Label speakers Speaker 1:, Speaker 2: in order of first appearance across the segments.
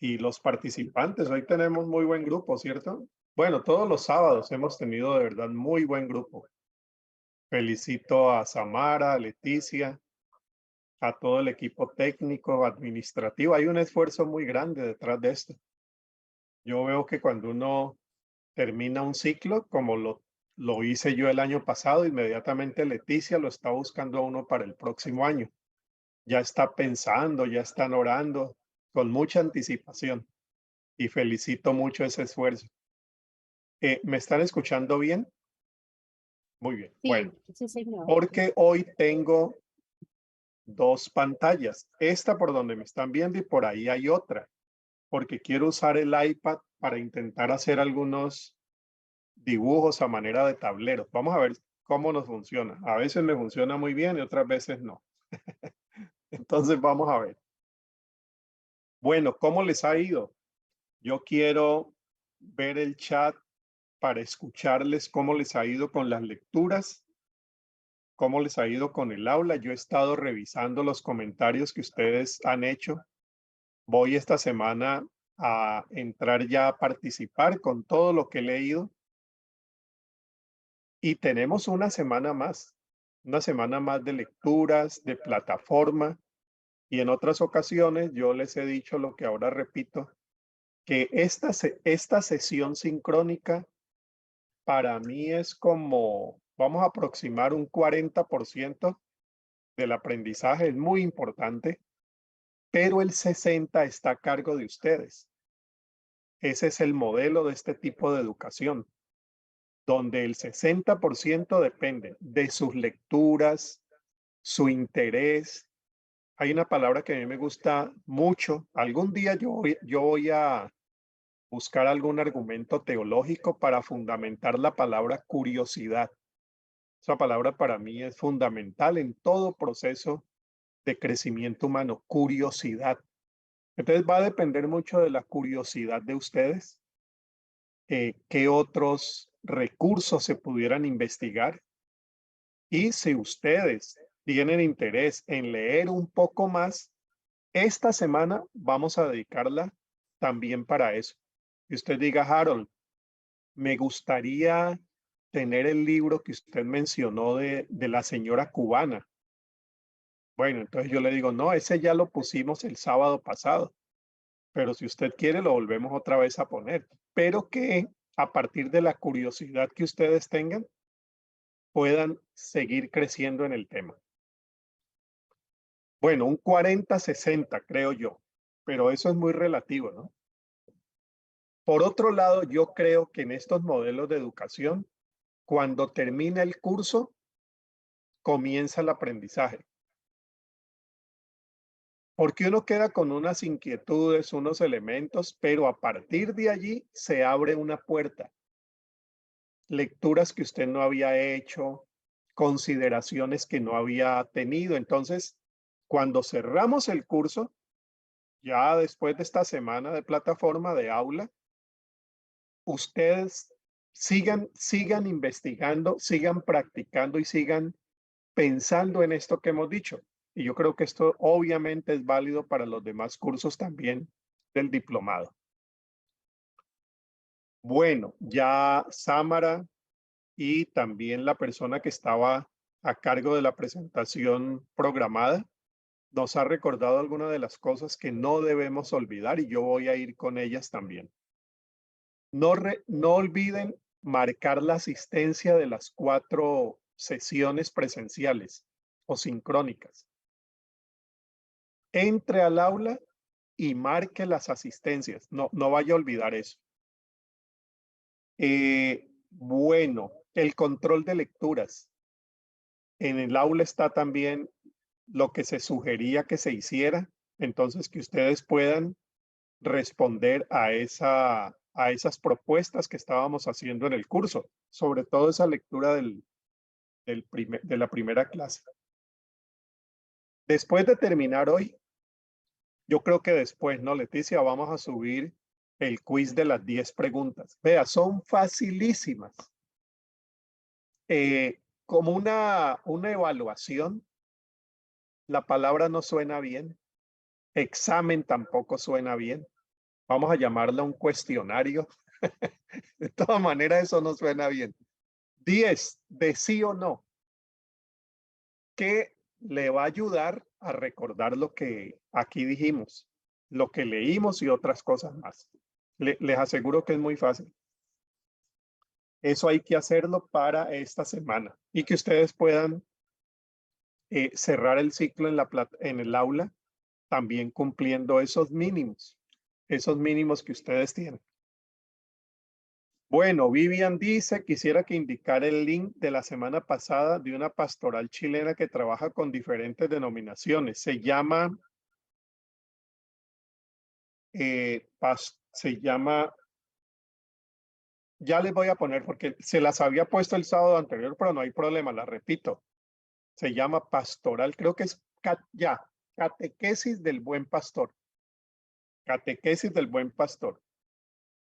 Speaker 1: Y los participantes, hoy tenemos muy buen grupo, ¿cierto? Bueno, todos los sábados hemos tenido de verdad muy buen grupo. Felicito a Samara, a Leticia, a todo el equipo técnico, administrativo. Hay un esfuerzo muy grande detrás de esto. Yo veo que cuando uno termina un ciclo, como lo hice yo el año pasado, inmediatamente Leticia lo está buscando a uno para el próximo año. Ya está pensando, ya están orando con mucha anticipación y felicito mucho ese esfuerzo. ¿Me están escuchando bien? Muy bien. Bueno,
Speaker 2: Sí, sí, señor.
Speaker 1: porque hoy tengo dos pantallas. Esta por donde me están viendo y por ahí hay otra, porque quiero usar el iPad para intentar hacer algunos dibujos a manera de tablero. Vamos a ver cómo nos funciona. A veces me funciona muy bien y otras veces no. Entonces vamos a ver. Bueno, ¿cómo les ha ido? Yo quiero ver el chat para escucharles cómo les ha ido con las lecturas, cómo les ha ido con el aula. Yo he estado revisando los comentarios que ustedes han hecho. Voy esta semana a entrar ya a participar con todo lo que he leído y tenemos una semana más de lecturas, de plataforma y en otras ocasiones yo les he dicho lo que ahora repito, que esta sesión sincrónica para mí es como, vamos a aproximar un 40% del aprendizaje, es muy importante, pero el 60% está a cargo de ustedes. Ese es el modelo de este tipo de educación, donde el 60% depende de sus lecturas, su interés. Hay una palabra que a mí me gusta mucho. Algún día yo voy a buscar algún argumento teológico para fundamentar la palabra curiosidad. Esa palabra para mí es fundamental en todo proceso de crecimiento humano, curiosidad. Entonces va a depender mucho de la curiosidad de ustedes, qué otros recursos se pudieran investigar y si ustedes tienen interés en leer un poco más, esta semana vamos a dedicarla también para eso. Y usted diga, Harold, me gustaría tener el libro que usted mencionó de la señora cubana. Bueno, entonces yo le digo, no, ese ya lo pusimos el sábado pasado, pero si usted quiere lo volvemos otra vez a poner. Pero que a partir de la curiosidad que ustedes tengan, puedan seguir creciendo en el tema. Bueno, un 40-60 creo yo, pero eso es muy relativo, ¿no? Por otro lado, yo creo que en estos modelos de educación, cuando termina el curso, comienza el aprendizaje. Porque uno queda con unas inquietudes, unos elementos, pero a partir de allí se abre una puerta. Lecturas que usted no había hecho, consideraciones que no había tenido. Entonces, cuando cerramos el curso, ya después de esta semana de plataforma, de aula, ustedes sigan investigando, sigan practicando y sigan pensando en esto que hemos dicho. Y yo creo que esto obviamente es válido para los demás cursos también del diplomado. Bueno, ya Samara y también la persona que estaba a cargo de la presentación programada nos ha recordado algunas de las cosas que no debemos olvidar y yo voy a ir con ellas también. No olviden marcar la asistencia de las 4 sesiones presenciales o sincrónicas. Entre al aula y marque las asistencias. No vaya a olvidar eso. Bueno, el control de lecturas. En el aula está también lo que se sugería que se hiciera, entonces que ustedes puedan responder a esas propuestas que estábamos haciendo en el curso, sobre todo esa lectura de la primera clase. Después de terminar hoy, yo creo que después, ¿no, Leticia? Vamos a subir el quiz de las 10 preguntas. Vea, son facilísimas. Como una evaluación, la palabra no suena bien, examen tampoco suena bien. Vamos a llamarla un cuestionario. De todas maneras, eso no suena bien. 10 de sí o no, que le va a ayudar a recordar lo que aquí dijimos, lo que leímos y otras cosas más. Les aseguro que es muy fácil. Eso hay que hacerlo para esta semana y que ustedes puedan cerrar el ciclo en el aula también cumpliendo esos mínimos que ustedes tienen. Bueno, Vivian dice, quisiera que indicara el link de la semana pasada de una pastoral chilena que trabaja con diferentes denominaciones. Se llama, ya les voy a poner porque se las había puesto el sábado anterior, pero no hay problema, la repito. Se llama pastoral, creo que es catequesis del buen pastor. Catequesis del buen pastor.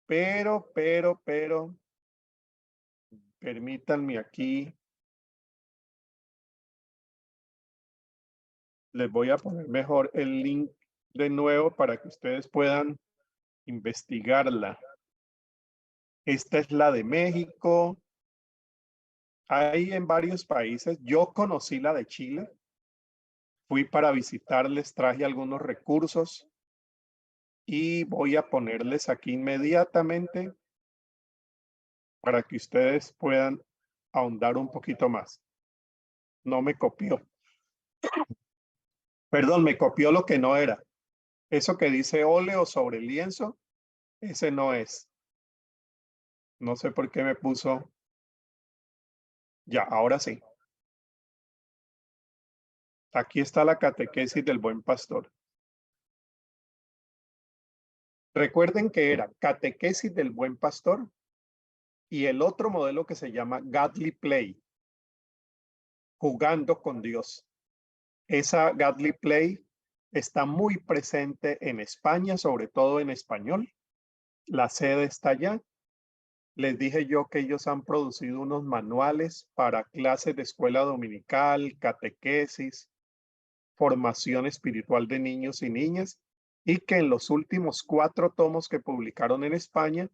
Speaker 1: Pero, permítanme aquí. Les voy a poner mejor el link de nuevo para que ustedes puedan investigarla. Esta es la de México. Hay en varios países. Yo conocí la de Chile. Fui para visitarles, traje algunos recursos y voy a ponerles aquí inmediatamente para que ustedes puedan ahondar un poquito más. No me copió. Perdón, me copió lo que no era. Eso que dice óleo sobre lienzo, ese no es. No sé por qué me puso. Ya, ahora sí. Aquí está la catequesis del buen pastor. Recuerden que era catequesis del buen pastor y el otro modelo que se llama Godly Play, jugando con Dios. Esa Godly Play está muy presente en España, sobre todo en español. La sede está allá. Les dije yo que ellos han producido unos manuales para clases de escuela dominical, catequesis, formación espiritual de niños y niñas, y que en los últimos 4 tomos que publicaron en España,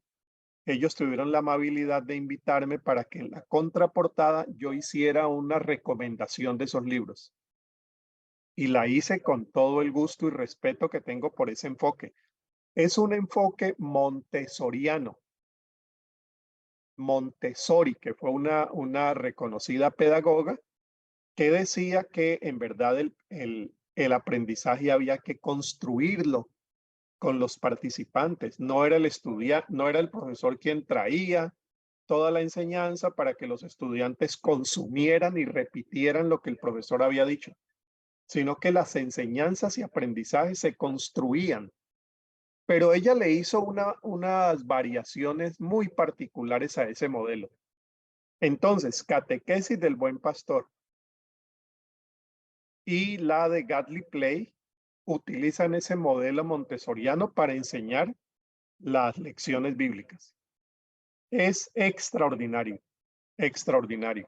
Speaker 1: ellos tuvieron la amabilidad de invitarme para que en la contraportada yo hiciera una recomendación de esos libros. Y la hice con todo el gusto y respeto que tengo por ese enfoque. Es un enfoque montessoriano. Montessori, que fue una reconocida pedagoga, que decía que en verdad el aprendizaje había que construirlo con los participantes. No era el estudiante, no era el profesor quien traía toda la enseñanza para que los estudiantes consumieran y repitieran lo que el profesor había dicho, sino que las enseñanzas y aprendizajes se construían. Pero ella le hizo unas variaciones muy particulares a ese modelo. Entonces, catequesis del buen pastor y la de Godly Play utilizan ese modelo montessoriano para enseñar las lecciones bíblicas. Es extraordinario, extraordinario.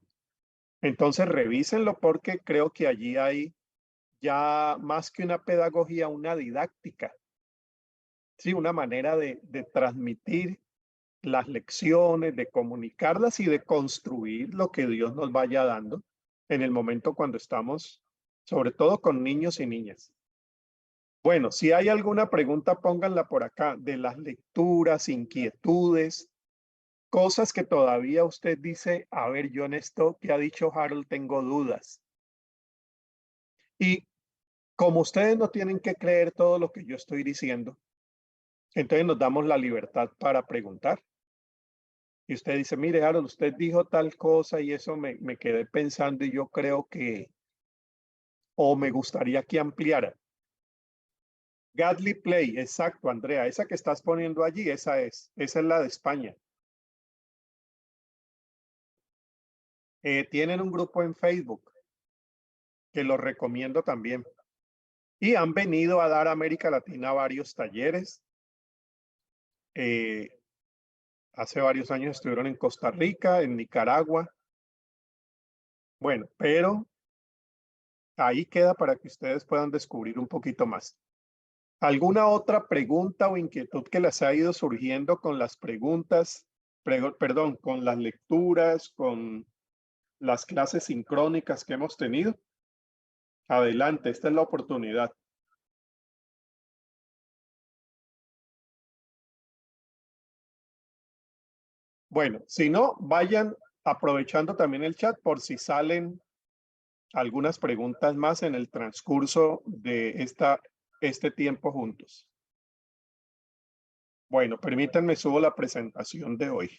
Speaker 1: Entonces revísenlo porque creo que allí hay ya más que una pedagogía, una didáctica, sí, una manera de transmitir las lecciones, de comunicarlas y de construir lo que Dios nos vaya dando en el momento cuando estamos, sobre todo con niños y niñas. Bueno, si hay alguna pregunta, pónganla por acá de las lecturas, inquietudes, cosas que todavía usted dice, a ver, yo en esto que ha dicho Harold tengo dudas. Y como ustedes no tienen que creer todo lo que yo estoy diciendo, entonces nos damos la libertad para preguntar. Y usted dice, mire, Harold, usted dijo tal cosa y eso me quedé pensando y yo creo que, o me gustaría que ampliara. Godly Play, exacto, Andrea, esa que estás poniendo allí, esa es la de España. Tienen un grupo en Facebook que lo recomiendo también. Y han venido a dar a América Latina varios talleres. Hace varios años estuvieron en Costa Rica, en Nicaragua. Bueno, pero ahí queda para que ustedes puedan descubrir un poquito más. ¿Alguna otra pregunta o inquietud que les ha ido surgiendo con las preguntas, perdón, con las lecturas, con las clases sincrónicas que hemos tenido? Adelante, esta es la oportunidad. Bueno, si no, vayan aprovechando también el chat por si salen algunas preguntas más en el transcurso de este tiempo juntos. Bueno, permítanme subo la presentación de hoy.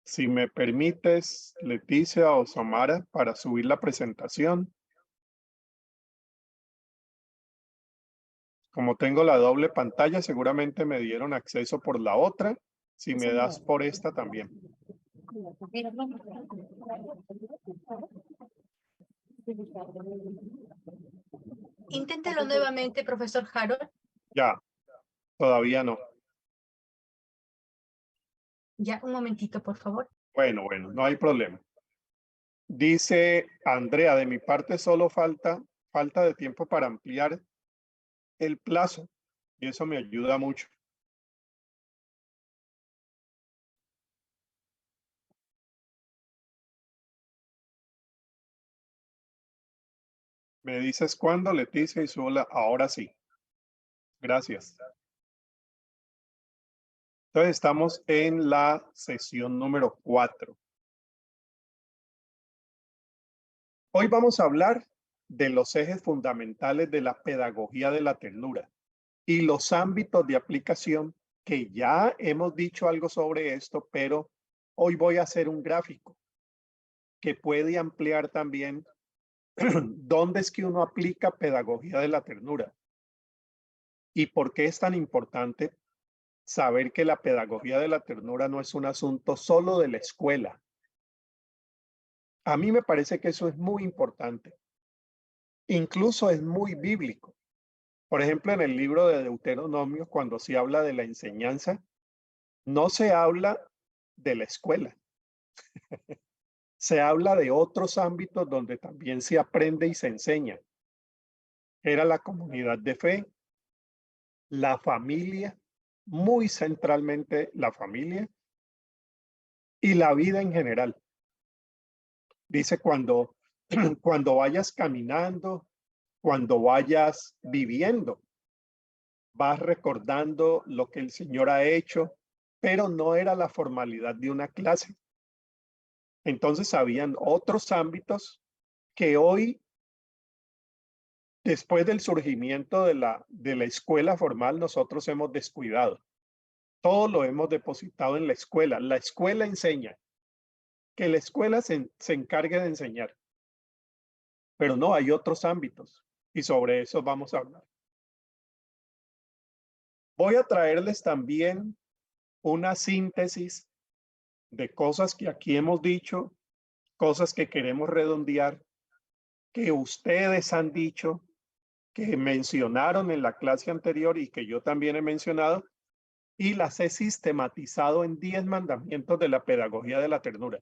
Speaker 1: Si me permites, Leticia o Samara, para subir la presentación. Como tengo la doble pantalla, seguramente me dieron acceso por la otra. Si me das por esta también.
Speaker 2: Inténtelo nuevamente, profesor Harold.
Speaker 1: Ya, todavía no.
Speaker 2: Ya, un momentito, por favor.
Speaker 1: Bueno, no hay problema. Dice Andrea, de mi parte solo falta de tiempo para ampliar el plazo y eso me ayuda mucho. Me dices cuándo, Leticia, y sola. Ahora sí. Gracias. Entonces estamos en la sesión número 4. Hoy vamos a hablar de los ejes fundamentales de la pedagogía de la ternura y los ámbitos de aplicación que ya hemos dicho algo sobre esto, pero hoy voy a hacer un gráfico que puede ampliar también dónde es que uno aplica pedagogía de la ternura y por qué es tan importante saber que la pedagogía de la ternura no es un asunto solo de la escuela. A mí me parece que eso es muy importante. Incluso es muy bíblico. Por ejemplo, en el libro de Deuteronomio, cuando se habla de la enseñanza, no se habla de la escuela. Se habla de otros ámbitos donde también se aprende y se enseña. Era la comunidad de fe, la familia, muy centralmente la familia y la vida en general. Dice cuando vayas caminando, cuando vayas viviendo, vas recordando lo que el Señor ha hecho, pero no era la formalidad de una clase. Entonces habían otros ámbitos que hoy, después del surgimiento de la escuela formal, nosotros hemos descuidado. Todo lo hemos depositado en la escuela. La escuela enseña, que la escuela se encargue de enseñar. Pero no, hay otros ámbitos y sobre eso vamos a hablar. Voy a traerles también una síntesis de cosas que aquí hemos dicho, cosas que queremos redondear, que ustedes han dicho, que mencionaron en la clase anterior y que yo también he mencionado, y las he sistematizado en 10 mandamientos de la pedagogía de la ternura.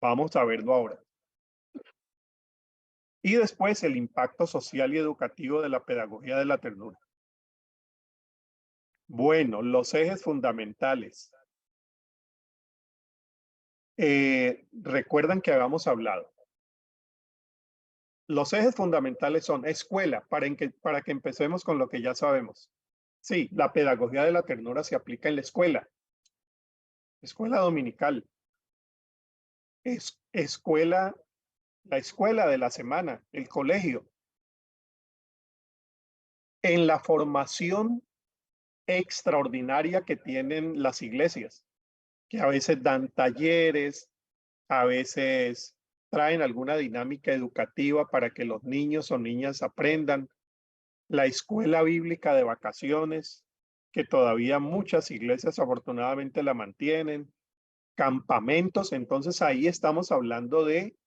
Speaker 1: Vamos a verlo ahora. Y después el impacto social y educativo de la pedagogía de la ternura. Bueno, los ejes fundamentales. Recuerdan que habíamos hablado. Los ejes fundamentales son escuela, para que empecemos con lo que ya sabemos. Sí, la pedagogía de la ternura se aplica en la escuela. Escuela dominical. Escuela, la escuela de la semana, el colegio. En la formación extraordinaria que tienen las iglesias, que a veces dan talleres, a veces traen alguna dinámica educativa para que los niños o niñas aprendan. La escuela bíblica de vacaciones, que todavía muchas iglesias afortunadamente la mantienen. Campamentos, entonces ahí estamos hablando de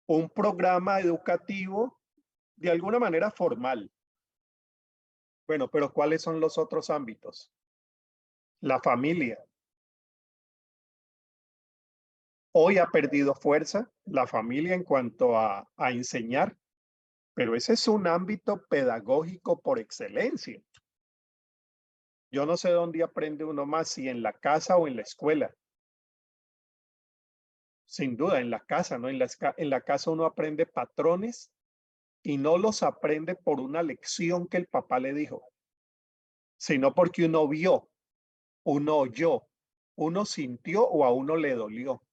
Speaker 1: un programa educativo de alguna manera formal. Bueno, pero ¿cuáles son los otros ámbitos? La familia. Hoy ha perdido fuerza la familia en cuanto a enseñar, pero ese es un ámbito pedagógico por excelencia. Yo no sé dónde aprende uno más, si en la casa o en la escuela. Sin duda, en la casa, ¿no? En la casa uno aprende patrones y no los aprende por una lección que el papá le dijo, sino porque uno vio, uno oyó, uno sintió o a uno le dolió.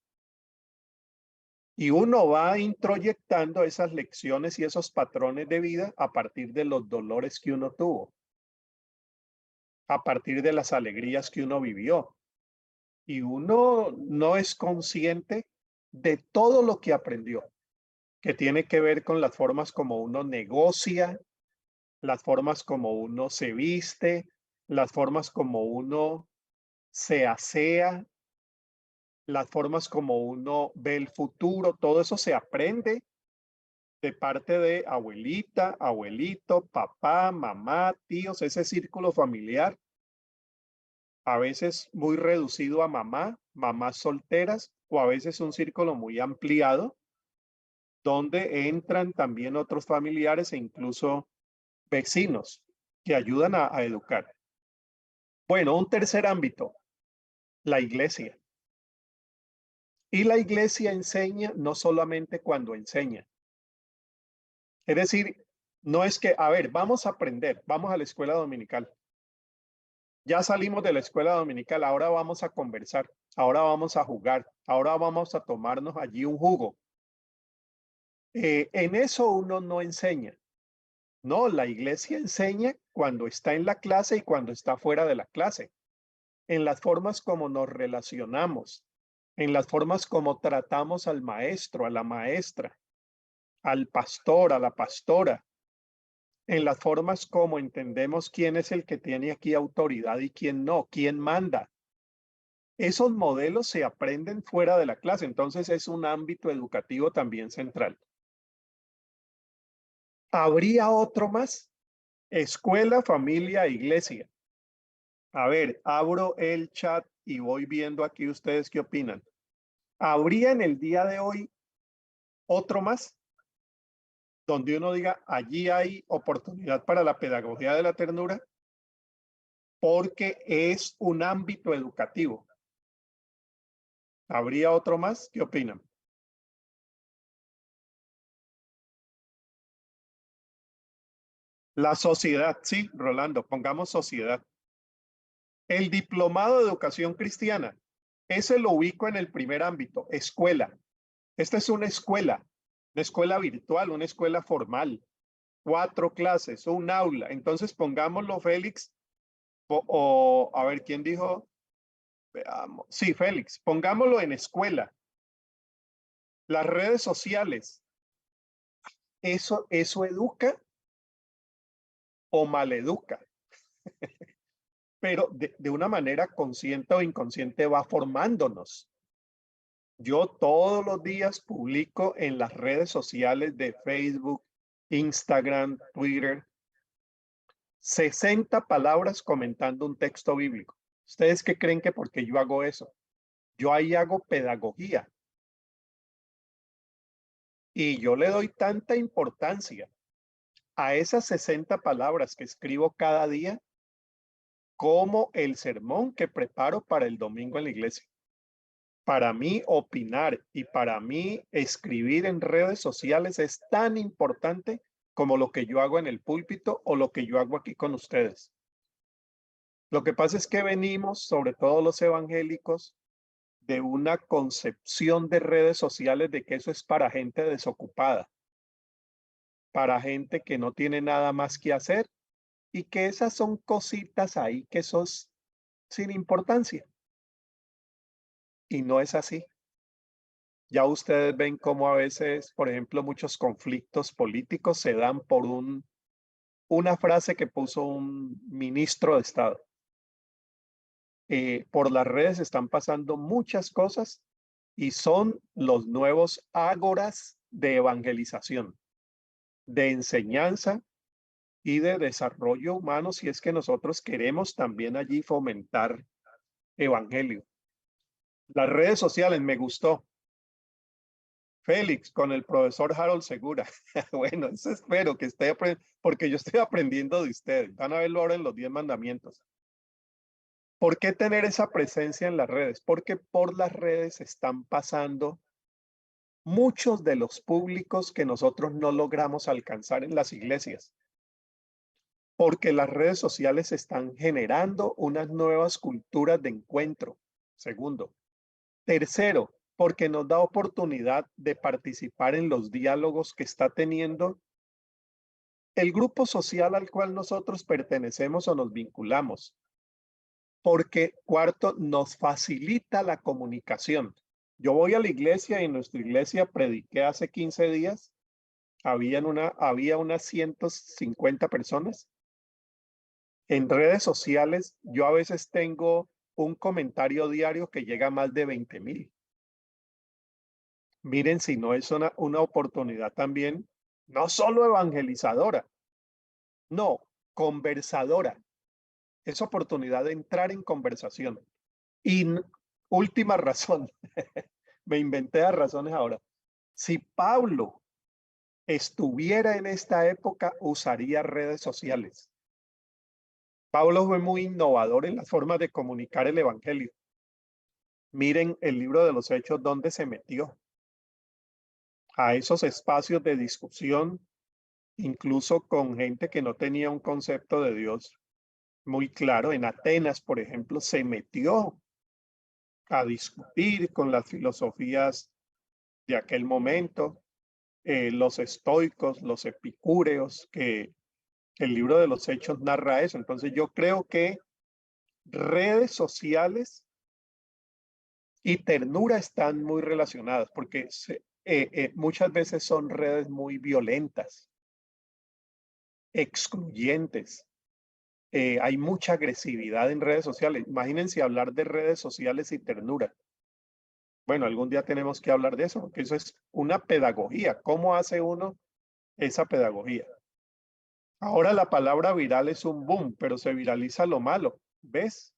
Speaker 1: Y uno va introyectando esas lecciones y esos patrones de vida a partir de los dolores que uno tuvo, a partir de las alegrías que uno vivió. Y uno no es consciente de todo lo que aprendió, que tiene que ver con las formas como uno negocia, las formas como uno se viste, las formas como uno se asea, las formas como uno ve el futuro, todo eso se aprende de parte de abuelita, abuelito, papá, mamá, tíos, ese círculo familiar, a veces muy reducido a mamá, mamás solteras, o a veces un círculo muy ampliado, donde entran también otros familiares e incluso vecinos que ayudan a educar. Bueno, un tercer ámbito, la iglesia. Y la iglesia enseña no solamente cuando enseña. Es decir, no es que, a ver, vamos a aprender, vamos a la escuela dominical. Ya salimos de la escuela dominical, ahora vamos a conversar, ahora vamos a jugar, ahora vamos a tomarnos allí un jugo. En eso uno no enseña. No, la iglesia enseña cuando está en la clase y cuando está fuera de la clase, en las formas como nos relacionamos, en las formas como tratamos al maestro, a la maestra, al pastor, a la pastora, en las formas como entendemos quién es el que tiene aquí autoridad y quién no, quién manda. Esos modelos se aprenden fuera de la clase, entonces es un ámbito educativo también central. ¿Habría otro más? Escuela, familia, iglesia. A ver, abro el chat y voy viendo aquí ustedes qué opinan. ¿Habría en el día de hoy otro más? Donde uno diga, allí hay oportunidad para la pedagogía de la ternura, porque es un ámbito educativo. ¿Habría otro más? ¿Qué opinan? La sociedad, sí, Rolando, pongamos sociedad. El diplomado de educación cristiana, ese lo ubico en el primer ámbito, escuela. Esta es una escuela virtual, una escuela formal, 4 clases, un aula. Entonces pongámoslo, Félix, o a ver, ¿quién dijo? Veamos. Sí, Félix, pongámoslo en escuela. Las redes sociales, ¿eso educa o maleduca? Pero de una manera consciente o inconsciente va formándonos. Yo todos los días publico en las redes sociales de Facebook, Instagram, Twitter, 60 palabras comentando un texto bíblico. ¿Ustedes qué creen que por qué yo hago eso? Yo ahí hago pedagogía. Y yo le doy tanta importancia a esas 60 palabras que escribo cada día como el sermón que preparo para el domingo en la iglesia. Para mí, opinar y para mí escribir en redes sociales es tan importante como lo que yo hago en el púlpito o lo que yo hago aquí con ustedes. Lo que pasa es que venimos, sobre todo los evangélicos, de una concepción de redes sociales de que eso es para gente desocupada, para gente que no tiene nada más que hacer y que esas son cositas ahí que son sin importancia. Y no es así. Ya ustedes ven cómo a veces, por ejemplo, muchos conflictos políticos se dan por una frase que puso un ministro de Estado. Por las redes están pasando muchas cosas y son los nuevos ágoras de evangelización, de enseñanza y de desarrollo humano, si es que nosotros queremos también allí fomentar evangelio. Las redes sociales me gustó. Félix, con el profesor Harold Segura. Bueno, eso espero que esté aprendiendo, porque yo estoy aprendiendo de ustedes. Van a verlo ahora en los 10 mandamientos. ¿Por qué tener esa presencia en las redes? Porque por las redes están pasando muchos de los públicos que nosotros no logramos alcanzar en las iglesias. Porque las redes sociales están generando unas nuevas culturas de encuentro. Segundo. Tercero, porque nos da oportunidad de participar en los diálogos que está teniendo el grupo social al cual nosotros pertenecemos o nos vinculamos. Porque cuarto, nos facilita la comunicación. Yo voy a la iglesia y en nuestra iglesia prediqué hace 15 días. Había unas 150 personas. En redes sociales, yo a veces tengo un comentario diario que llega a más de 20,000. Miren si no es una oportunidad también, no solo evangelizadora, no, conversadora. Es oportunidad de entrar en conversación. Y última razón, me inventé las razones ahora. Si Pablo estuviera en esta época, usaría redes sociales. Pablo fue muy innovador en las formas de comunicar el evangelio. Miren el libro de los Hechos, donde se metió a esos espacios de discusión, incluso con gente que no tenía un concepto de Dios muy claro. En Atenas, por ejemplo, se metió a discutir con las filosofías de aquel momento, los estoicos, los epicúreos, que el libro de los Hechos narra eso. Entonces yo creo que redes sociales y ternura están muy relacionadas, porque muchas veces son redes muy violentas, excluyentes. Hay mucha agresividad en redes sociales. Imagínense hablar de redes sociales y ternura. Bueno, algún día tenemos que hablar de eso, porque eso es una pedagogía. ¿Cómo hace uno esa pedagogía? Ahora la palabra viral es un boom, pero se viraliza lo malo. ¿Ves?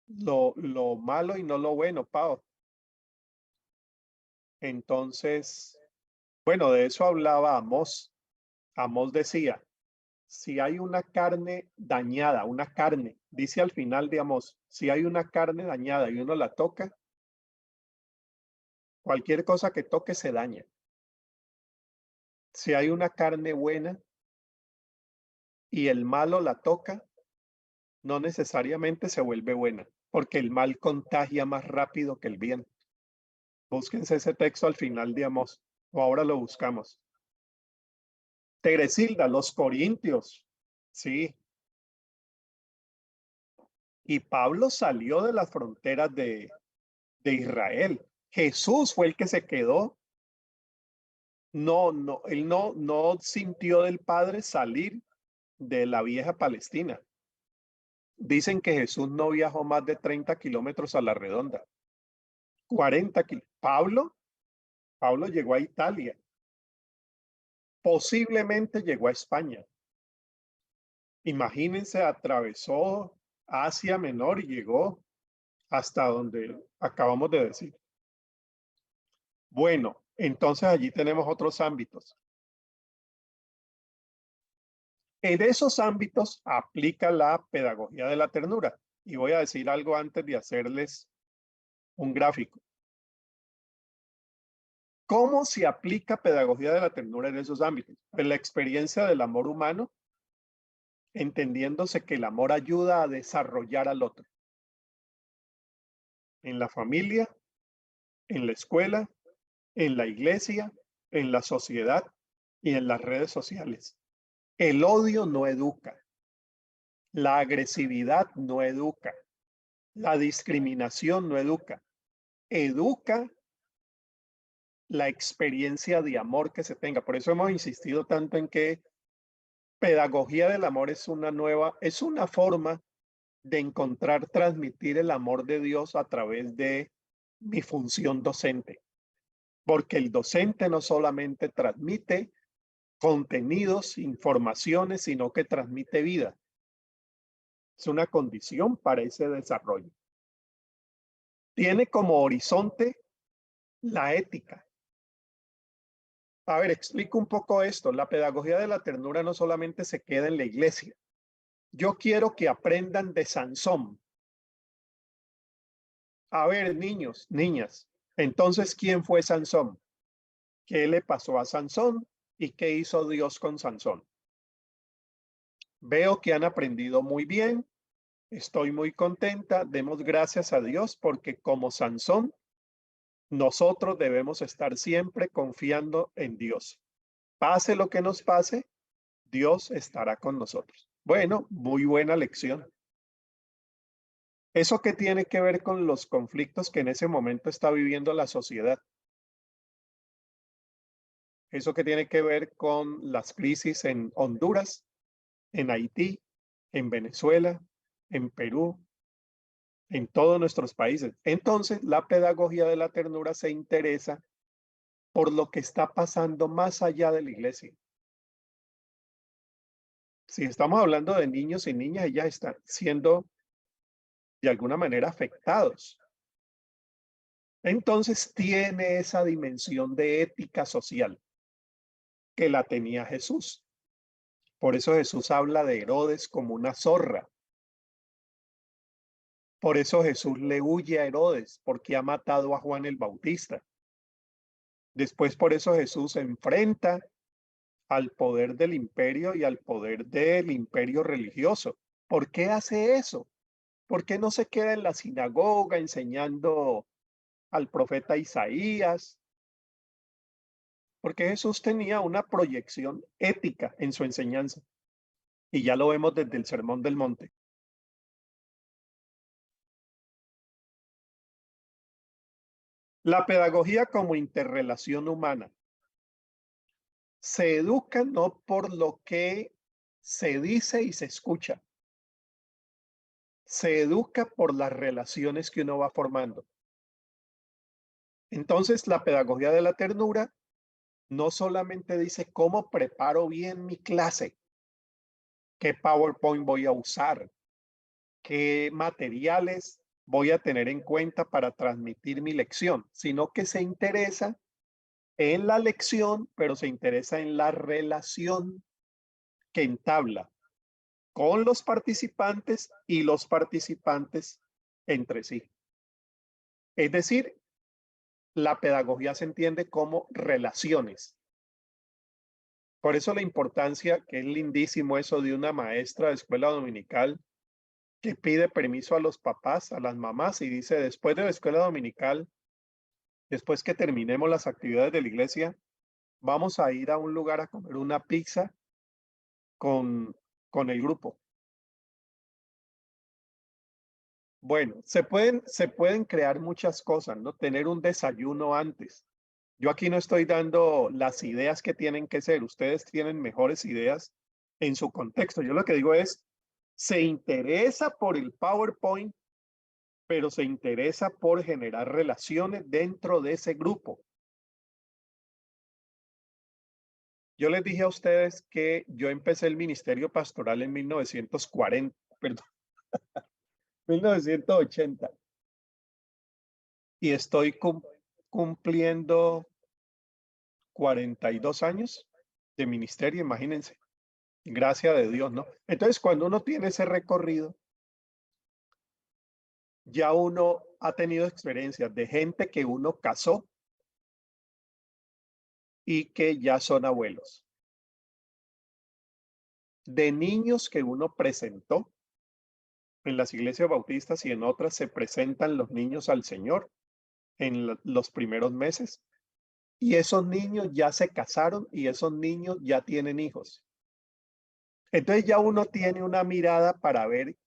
Speaker 1: Lo malo y no lo bueno, Pau. Entonces, bueno, de eso hablaba Amós. Amós decía, si hay una carne dañada, una carne, dice al final de Amós, si hay una carne dañada y uno la toca, cualquier cosa que toque se daña. Si hay una carne buena y el malo la toca, no necesariamente se vuelve buena, porque el mal contagia más rápido que el bien. Búsquense ese texto al final de Amós, o ahora lo buscamos. Teresilda, los Corintios, sí. Y Pablo salió de las fronteras de Israel. Jesús fue el que se quedó. Él no sintió del Padre salir de la vieja Palestina. Dicen que Jesús no viajó más de 30 kilómetros a la redonda. 40 kilómetros. Pablo llegó a Italia. Posiblemente llegó a España. Imagínense, atravesó Asia Menor y llegó hasta donde acabamos de decir. Bueno, entonces allí tenemos otros ámbitos. En esos ámbitos aplica la pedagogía de la ternura. Y voy a decir algo antes de hacerles un gráfico. ¿Cómo se aplica pedagogía de la ternura en esos ámbitos? En la experiencia del amor humano, entendiéndose que el amor ayuda a desarrollar al otro. En la familia, en la escuela, en la iglesia, en la sociedad y en las redes sociales. El odio no educa. La agresividad no educa. La discriminación no educa. Educa la experiencia de amor que se tenga. Por eso hemos insistido tanto en que pedagogía del amor es una forma de encontrar, transmitir el amor de Dios a través de mi función docente. Porque el docente no solamente transmite contenidos, informaciones, sino que transmite vida. Es una condición para ese desarrollo. Tiene como horizonte la ética. A ver, explico un poco esto. La pedagogía de la ternura no solamente se queda en la iglesia. Yo quiero que aprendan de Sansón. A ver, niños, niñas, entonces, ¿quién fue Sansón? ¿Qué le pasó a Sansón? ¿Y qué hizo Dios con Sansón? Veo que han aprendido muy bien. Estoy muy contenta. Demos gracias a Dios porque como Sansón, nosotros debemos estar siempre confiando en Dios. Pase lo que nos pase, Dios estará con nosotros. Bueno, muy buena lección. ¿Eso qué tiene que ver con los conflictos que en ese momento está viviendo la sociedad? ¿Eso qué tiene que ver con las crisis en Honduras, en Haití, en Venezuela, en Perú, en todos nuestros países? Entonces, la pedagogía de la ternura se interesa por lo que está pasando más allá de la iglesia. Si estamos hablando de niños y niñas, ellas están siendo de alguna manera afectados. Entonces tiene esa dimensión de ética social que la tenía Jesús. Por eso Jesús habla de Herodes como una zorra. Por eso Jesús le huye a Herodes, porque ha matado a Juan el Bautista. Después por eso Jesús se enfrenta al poder del imperio y al poder del imperio religioso. ¿Por qué hace eso? ¿Por qué no se queda en la sinagoga enseñando al profeta Isaías? Porque Jesús tenía una proyección ética en su enseñanza. Y ya lo vemos desde el Sermón del Monte. La pedagogía como interrelación humana. Se educa no por lo que se dice y se escucha. Se educa por las relaciones que uno va formando. Entonces, la pedagogía de la ternura no solamente dice cómo preparo bien mi clase, qué PowerPoint voy a usar, qué materiales voy a tener en cuenta para transmitir mi lección, sino que se interesa en la lección, pero se interesa en la relación que entabla con los participantes y los participantes entre sí. Es decir, la pedagogía se entiende como relaciones. Por eso la importancia, que es lindísimo eso de una maestra de escuela dominical que pide permiso a los papás, a las mamás y dice, después de la escuela dominical, después que terminemos las actividades de la iglesia, vamos a ir a un lugar a comer una pizza con, con el grupo. Bueno, se pueden crear muchas cosas, ¿no? Tener un desayuno antes. Yo aquí no estoy dando las ideas que tienen que ser. Ustedes tienen mejores ideas en su contexto. Yo lo que digo es, se interesa por el PowerPoint, pero se interesa por generar relaciones dentro de ese grupo. Yo les dije a ustedes que yo empecé el ministerio pastoral en 1940, perdón, 1980 y estoy cumpliendo 42 años de ministerio, imagínense. Gracias de Dios, ¿no? Entonces, cuando uno tiene ese recorrido, ya uno ha tenido experiencias de gente que uno casó y que ya son abuelos, de niños que uno presentó en las iglesias bautistas y en otras se presentan los niños al Señor en los primeros meses. Y esos niños ya se casaron y esos niños ya tienen hijos. Entonces ya uno tiene una mirada para ver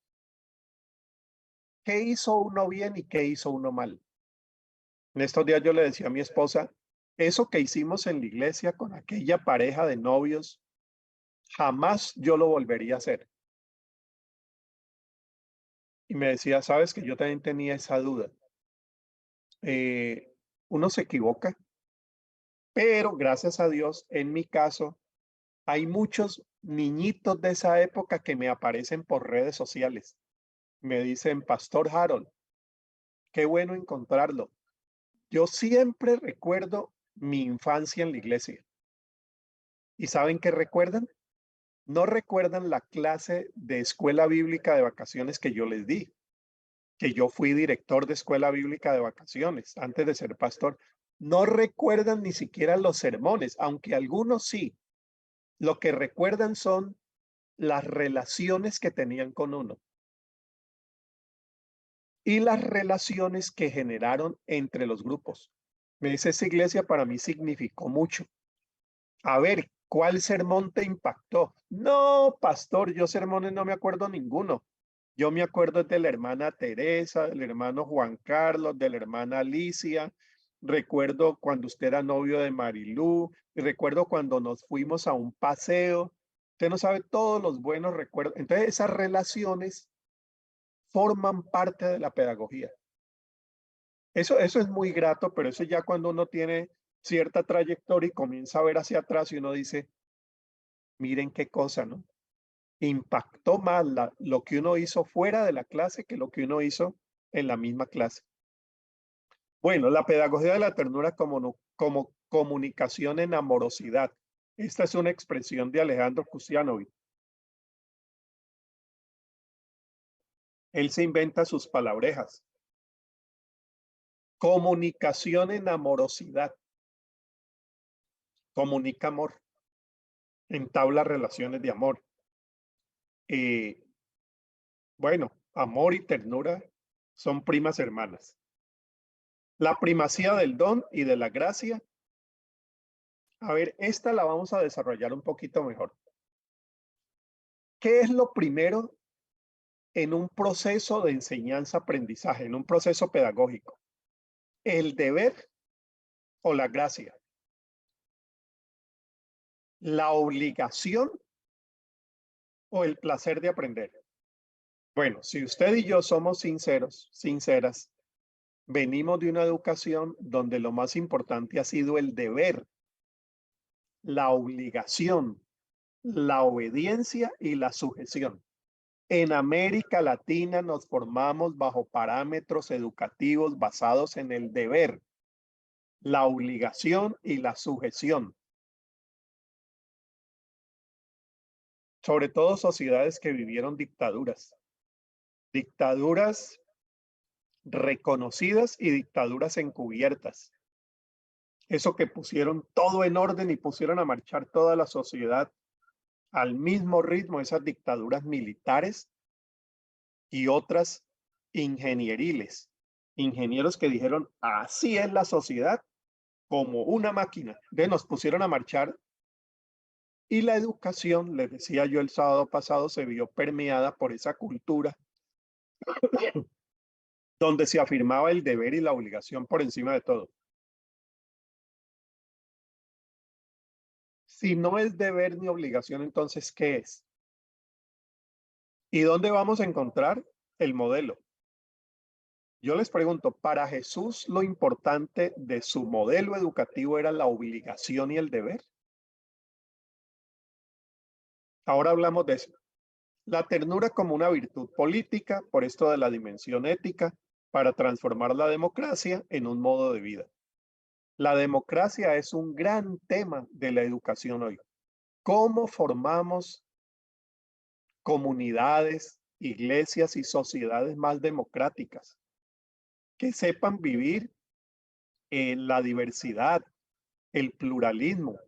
Speaker 1: qué hizo uno bien y qué hizo uno mal. En estos días yo le decía a mi esposa, eso que hicimos en la iglesia con aquella pareja de novios, jamás yo lo volvería a hacer. Y me decía, sabes que yo también tenía esa duda. Uno se equivoca, pero gracias a Dios, en mi caso, hay muchos niñitos de esa época que me aparecen por redes sociales. Me dicen, Pastor Harold, qué bueno encontrarlo. Yo siempre recuerdo mi infancia en la iglesia. ¿Y saben qué recuerdan? No recuerdan la clase de escuela bíblica de vacaciones que yo les di, que yo fui director de escuela bíblica de vacaciones antes de ser pastor. No recuerdan ni siquiera los sermones, aunque algunos sí. Lo que recuerdan son las relaciones que tenían con uno y las relaciones que generaron entre los grupos. Me dice, esa iglesia para mí significó mucho. A ver, ¿cuál sermón te impactó? No, pastor, yo sermones no me acuerdo ninguno. Yo me acuerdo de la hermana Teresa, del hermano Juan Carlos, de la hermana Alicia. Recuerdo cuando usted era novio de Marilú. Y recuerdo cuando nos fuimos a un paseo. Usted no sabe todos los buenos recuerdos. Entonces, esas relaciones forman parte de la pedagogía. Eso es muy grato, pero eso ya cuando uno tiene cierta trayectoria y comienza a ver hacia atrás y uno dice, miren qué cosa, ¿no? Impactó más lo que uno hizo fuera de la clase que lo que uno hizo en la misma clase. Bueno, la pedagogía de la ternura como comunicación en amorosidad. Esta es una expresión de Alejandro Kusianovic. Él se inventa sus palabrejas. Comunicación en amorosidad. Comunica amor. Entabla relaciones de amor. Eh, bueno, amor y ternura son primas hermanas. La primacía del don y de la gracia. A ver, esta la vamos a desarrollar un poquito mejor. ¿Qué es lo primero en un proceso de enseñanza-aprendizaje, en un proceso pedagógico? ¿El deber o la gracia? ¿La obligación o el placer de aprender? Bueno, si usted y yo somos sinceros, sinceras, venimos de una educación donde lo más importante ha sido el deber, la obligación, la obediencia y la sujeción. En América Latina nos formamos bajo parámetros educativos basados en el deber, la obligación y la sujeción. Sobre todo sociedades que vivieron dictaduras. Dictaduras reconocidas y dictaduras encubiertas. Eso que pusieron todo en orden y pusieron a marchar toda la sociedad al mismo ritmo, esas dictaduras militares y otras ingenieriles. Ingenieros que dijeron, así es la sociedad, como una máquina. De nos pusieron a marchar y la educación, les decía yo el sábado pasado, se vio permeada por esa cultura donde se afirmaba el deber y la obligación por encima de todo. Si no es deber ni obligación, entonces, ¿qué es? ¿Y dónde vamos a encontrar el modelo? Yo les pregunto, ¿para Jesús lo importante de su modelo educativo era la obligación y el deber? Ahora hablamos de eso. La ternura como una virtud política, por esto de la dimensión ética, para transformar la democracia en un modo de vida. La democracia es un gran tema de la educación hoy. ¿Cómo formamos comunidades, iglesias y sociedades más democráticas que sepan vivir en la diversidad, el pluralismo,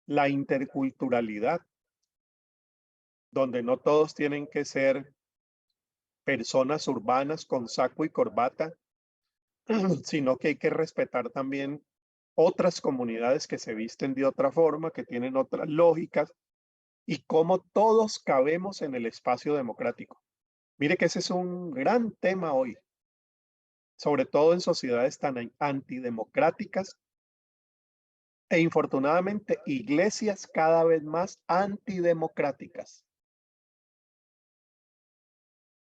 Speaker 1: la interculturalidad, donde no todos tienen que ser personas urbanas con saco y corbata, sino que hay que respetar también otras comunidades que se visten de otra forma, que tienen otras lógicas, y cómo todos cabemos en el espacio democrático. Mire que ese es un gran tema hoy, sobre todo en sociedades tan antidemocráticas e infortunadamente iglesias cada vez más antidemocráticas.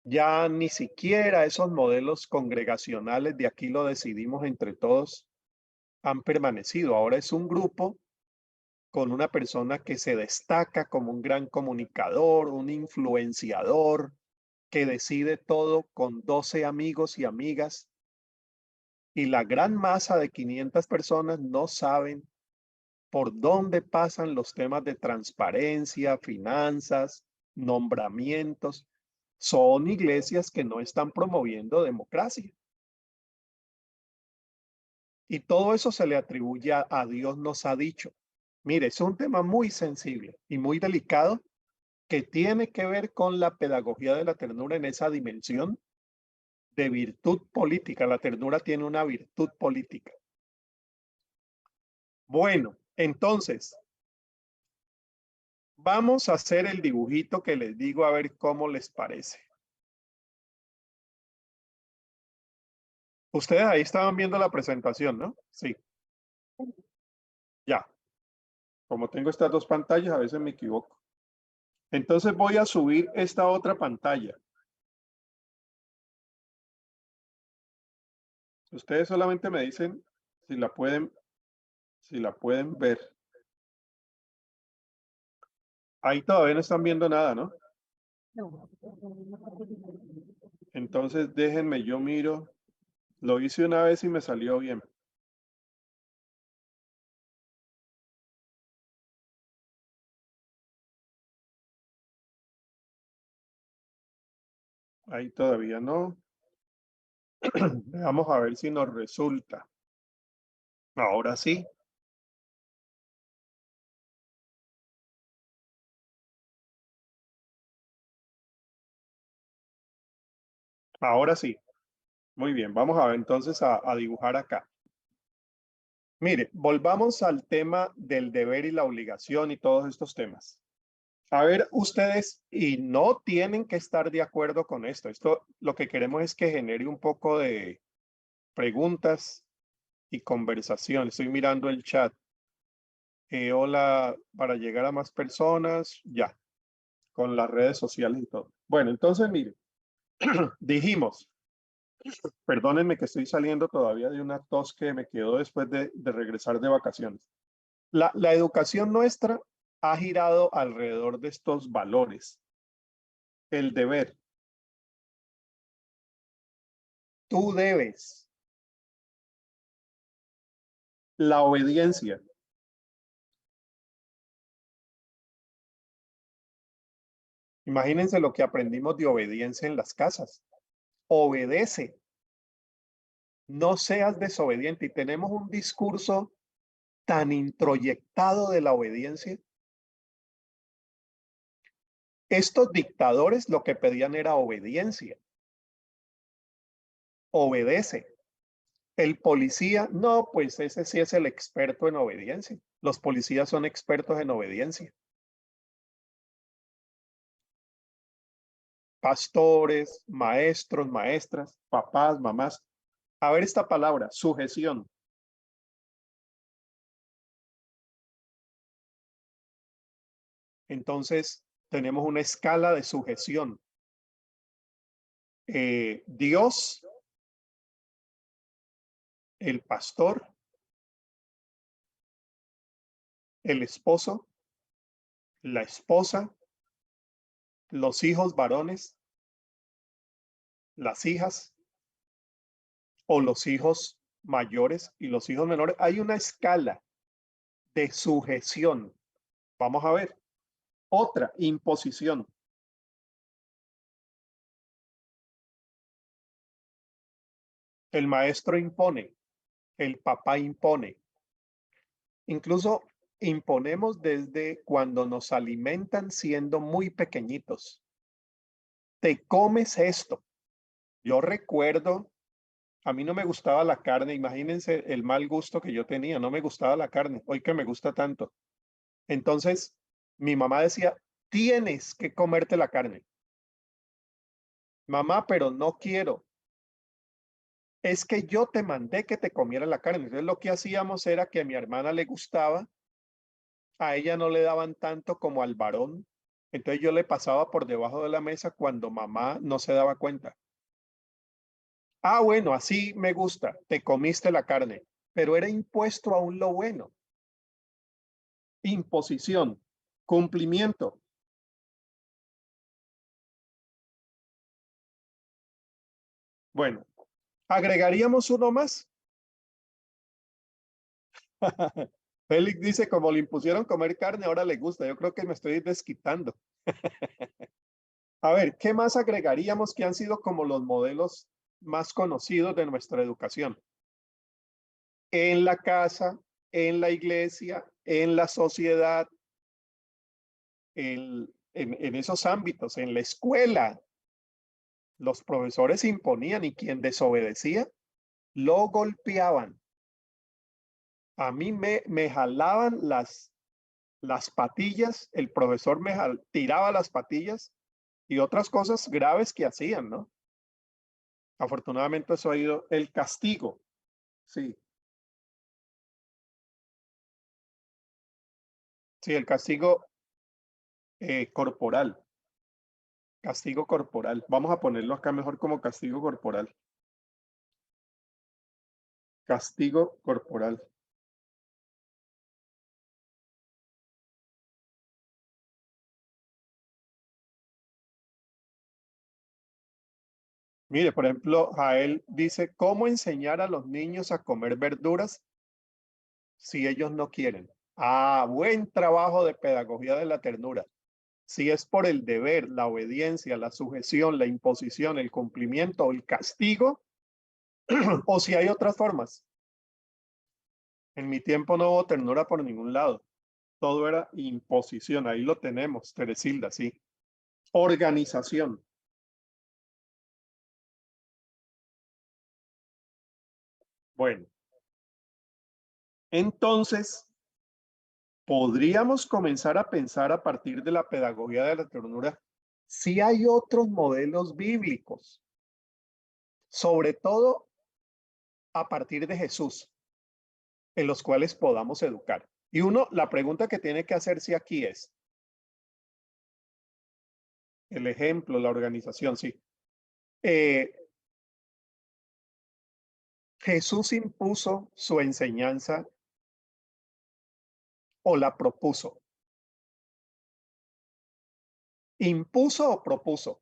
Speaker 1: Ya ni siquiera esos modelos congregacionales de aquí lo decidimos entre todos han permanecido. Ahora es un grupo con una persona que se destaca como un gran comunicador, un influenciador, que decide todo con 12 amigos y amigas, y la gran masa de 500 personas no saben por dónde pasan los temas de transparencia, finanzas, nombramientos. Son iglesias que no están promoviendo democracia. Y todo eso se le atribuye a Dios nos ha dicho. Mire, es un tema muy sensible y muy delicado que tiene que ver con la pedagogía de la ternura en esa dimensión de virtud política. La ternura tiene una virtud política. Bueno, entonces, vamos a hacer el dibujito que les digo a ver cómo les parece. Ustedes ahí estaban viendo la presentación, ¿no? Sí. Ya. Como tengo estas dos pantallas, a veces me equivoco. Entonces voy a subir esta otra pantalla. Ustedes solamente me dicen si la pueden ver. Ahí todavía no están viendo nada, ¿no? Entonces déjenme, yo miro. Lo hice una vez y me salió bien. Ahí todavía no. Vamos a ver si nos resulta. Ahora sí. Ahora sí. Muy bien. Vamos a ver entonces a dibujar acá. Mire, volvamos al tema del deber y la obligación y todos estos temas. A ver, ustedes, y no tienen que estar de acuerdo con esto. Esto lo que queremos es que genere un poco de preguntas y conversación. Estoy mirando el chat. Hola, para llegar a más personas, ya, con las redes sociales y todo. Bueno, entonces, mire, dijimos, perdónenme que estoy saliendo todavía de una tos que me quedó después de regresar de vacaciones. La educación nuestra ha girado alrededor de estos valores. El deber. Tú debes. La obediencia. Imagínense lo que aprendimos de obediencia en las casas. Obedece. No seas desobediente. Y tenemos un discurso tan introyectado de la obediencia. Estos dictadores lo que pedían era obediencia. Obedece. El policía, no, pues ese sí es el experto en obediencia. Los policías son expertos en obediencia. Pastores, maestros, maestras, papás, mamás. A ver esta palabra, sujeción. Entonces, tenemos una escala de sujeción. Dios, el pastor, el esposo, la esposa, los hijos varones, las hijas o los hijos mayores y los hijos menores. Hay una escala de sujeción. Vamos a ver. Otra, imposición. El maestro impone, el papá impone. Incluso imponemos desde cuando nos alimentan siendo muy pequeñitos. Te comes esto. Yo recuerdo, a mí no me gustaba la carne, imagínense el mal gusto que yo tenía, no me gustaba la carne, hoy que me gusta tanto. Entonces, mi mamá decía, tienes que comerte la carne. Mamá, pero no quiero. Es que yo te mandé que te comiera la carne. Entonces lo que hacíamos era que a mi hermana le gustaba, a ella no le daban tanto como al varón. Entonces yo le pasaba por debajo de la mesa cuando mamá no se daba cuenta. Ah, bueno, así me gusta, te comiste la carne, pero era impuesto aún lo bueno. Imposición, cumplimiento. Bueno, agregaríamos uno más. Félix dice, como le impusieron comer carne, ahora le gusta. Yo creo que me estoy desquitando. A ver, ¿qué más agregaríamos que han sido como los modelos más conocidos de nuestra educación? En la casa, en la iglesia, en la sociedad, en esos ámbitos, en la escuela, los profesores imponían y quien desobedecía, lo golpeaban. A mí me jalaban las patillas, el profesor tiraba las patillas y otras cosas graves que hacían, ¿no? Afortunadamente eso ha ido el castigo, sí, sí, el castigo corporal, castigo corporal. Vamos a ponerlo acá mejor como castigo corporal, castigo corporal. Mire, por ejemplo, Jael dice, ¿cómo enseñar a los niños a comer verduras si ellos no quieren? Ah, buen trabajo de pedagogía de la ternura. Si es por el deber, la obediencia, la sujeción, la imposición, el cumplimiento o el castigo, o si hay otras formas. En mi tiempo no hubo ternura por ningún lado. Todo era imposición. Ahí lo tenemos, Teresilda, sí. Organización. Bueno, entonces podríamos comenzar a pensar a partir de la pedagogía de la ternura si hay otros modelos bíblicos, sobre todo a partir de Jesús, en los cuales podamos educar. Y uno, la pregunta que tiene que hacerse aquí es, el ejemplo, la organización, sí. ¿Jesús impuso su enseñanza o la propuso? ¿Impuso o propuso?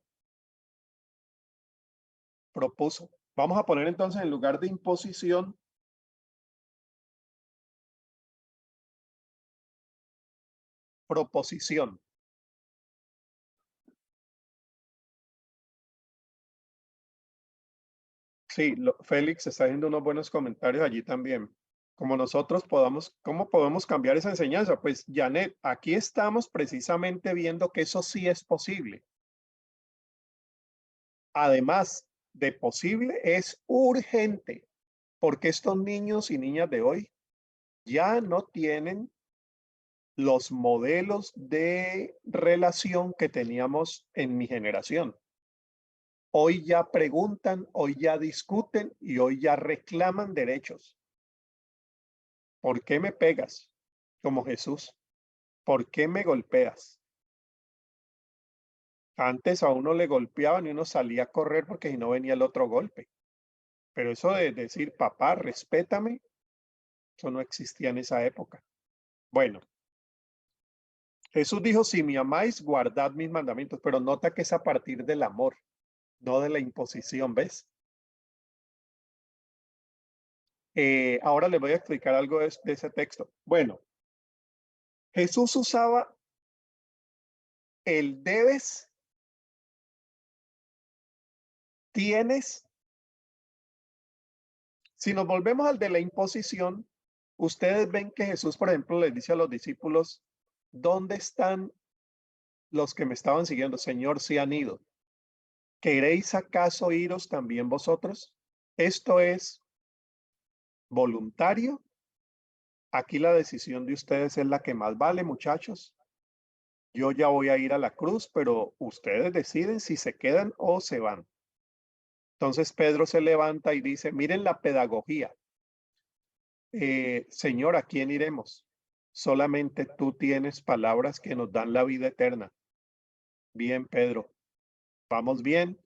Speaker 1: Propuso. Vamos a poner entonces en lugar de imposición, proposición. Sí, Félix está haciendo unos buenos comentarios allí también. Como nosotros podamos, ¿cómo podemos cambiar esa enseñanza? Pues, Janet, aquí estamos precisamente viendo que eso sí es posible. Además de posible, es urgente, porque estos niños y niñas de hoy ya no tienen los modelos de relación que teníamos en mi generación. Hoy ya preguntan, hoy ya discuten y hoy ya reclaman derechos. ¿Por qué me pegas? Como Jesús. ¿Por qué me golpeas? Antes a uno le golpeaban y uno salía a correr porque si no venía el otro golpe. Pero eso de decir, papá, respétame, eso no existía en esa época. Bueno, Jesús dijo, si me amáis, guardad mis mandamientos, pero nota que es a partir del amor, no de la imposición, ¿ves? Ahora les voy a explicar algo de ese texto. Bueno, Jesús usaba el debes, tienes. Si nos volvemos al de la imposición, ustedes ven que Jesús, por ejemplo, les dice a los discípulos, ¿dónde están los que me estaban siguiendo? Señor, se han ido. ¿Queréis acaso iros también vosotros? Esto es voluntario. Aquí la decisión de ustedes es la que más vale, muchachos. Yo ya voy a ir a la cruz, pero ustedes deciden si se quedan o se van. Entonces Pedro se levanta y dice, miren la pedagogía. Señor, ¿a quién iremos? Solamente tú tienes palabras que nos dan la vida eterna. Bien, Pedro, vamos bien,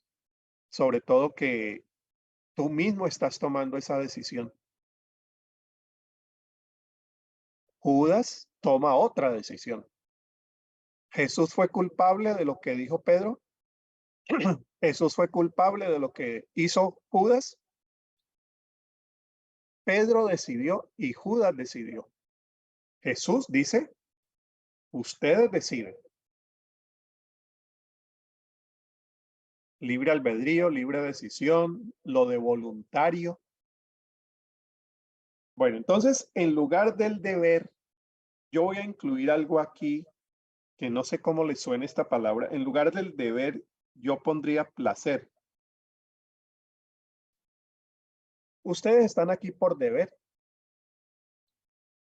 Speaker 1: sobre todo que tú mismo estás tomando esa decisión. Judas toma otra decisión. Jesús fue culpable de lo que dijo Pedro. Jesús fue culpable de lo que hizo Judas. Pedro decidió y Judas decidió. Jesús dice, ustedes deciden. Libre albedrío, libre decisión, lo de voluntario. Bueno, entonces, en lugar del deber, yo voy a incluir algo aquí que no sé cómo le suena esta palabra. En lugar del deber, yo pondría placer. ¿Ustedes están aquí por deber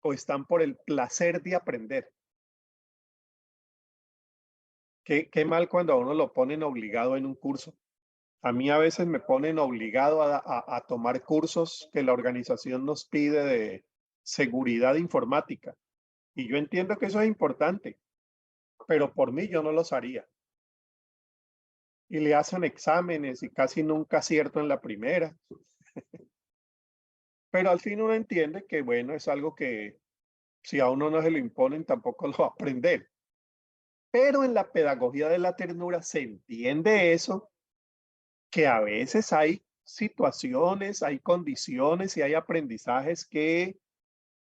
Speaker 1: o están por el placer de aprender? Qué mal cuando a uno lo ponen obligado en un curso. A mí a veces me ponen obligado a tomar cursos que la organización nos pide de seguridad informática. Y yo entiendo que eso es importante, pero por mí yo no los haría. Y le hacen exámenes y casi nunca acierto en la primera. Pero al fin uno entiende que, bueno, es algo que si a uno no se lo imponen, tampoco lo va a aprender. Pero en la pedagogía de la ternura se entiende eso, que a veces hay situaciones, hay condiciones y hay aprendizajes que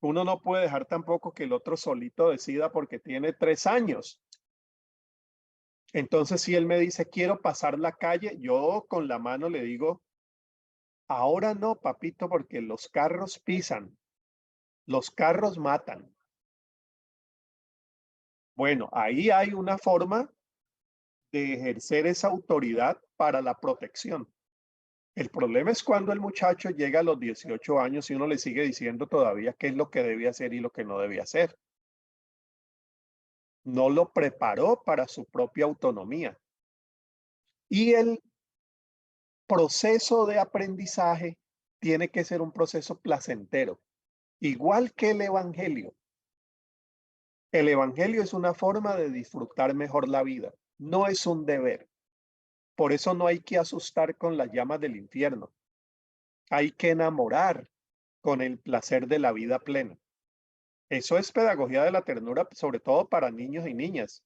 Speaker 1: uno no puede dejar tampoco que el otro solito decida porque tiene 3 años. Entonces, si él me dice, quiero pasar la calle, yo con la mano le digo, ahora no, papito, porque los carros pisan, los carros matan. Bueno, ahí hay una forma de ejercer esa autoridad para la protección. El problema es cuando el muchacho llega a los 18 años y uno le sigue diciendo todavía qué es lo que debía hacer y lo que no debía hacer. No lo preparó para su propia autonomía. Y el proceso de aprendizaje tiene que ser un proceso placentero, igual que el evangelio. El evangelio es una forma de disfrutar mejor la vida, no es un deber. Por eso no hay que asustar con las llamas del infierno. Hay que enamorar con el placer de la vida plena. Eso es pedagogía de la ternura, sobre todo para niños y niñas.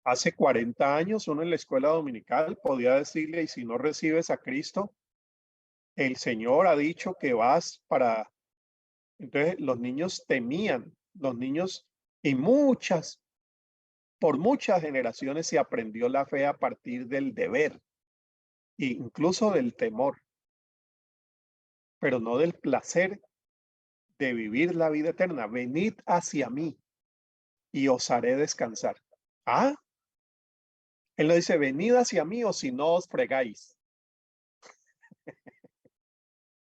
Speaker 1: Hace 40 años uno en la escuela dominical podía decirle, y si no recibes a Cristo, el Señor ha dicho que vas para... Entonces los niños temían, los niños y por muchas generaciones se aprendió la fe a partir del deber e incluso del temor, pero no del placer de vivir la vida eterna. Venid hacia mí y os haré descansar. Ah, él no dice, venid hacia mí o si no os fregáis.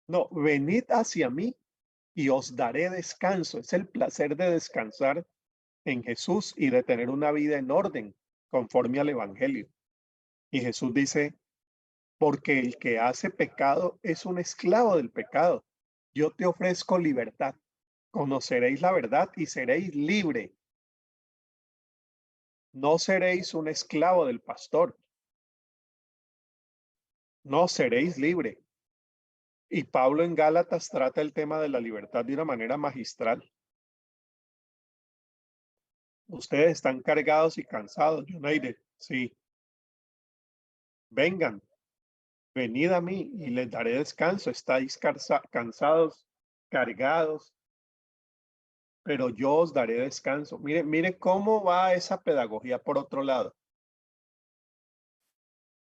Speaker 1: No, venid hacia mí y os daré descanso. Es el placer de descansar en Jesús y de tener una vida en orden conforme al Evangelio. Y Jesús dice, porque el que hace pecado es un esclavo del pecado. Yo te ofrezco libertad. Conoceréis la verdad y seréis libre. No seréis un esclavo del pastor. No seréis libre. Y Pablo en Gálatas trata el tema de la libertad de una manera magistral. Ustedes están cargados y cansados, Yunaide. Sí. Vengan, venid a mí y les daré descanso. Estáis cansados, cargados, pero yo os daré descanso. Mire cómo va esa pedagogía por otro lado.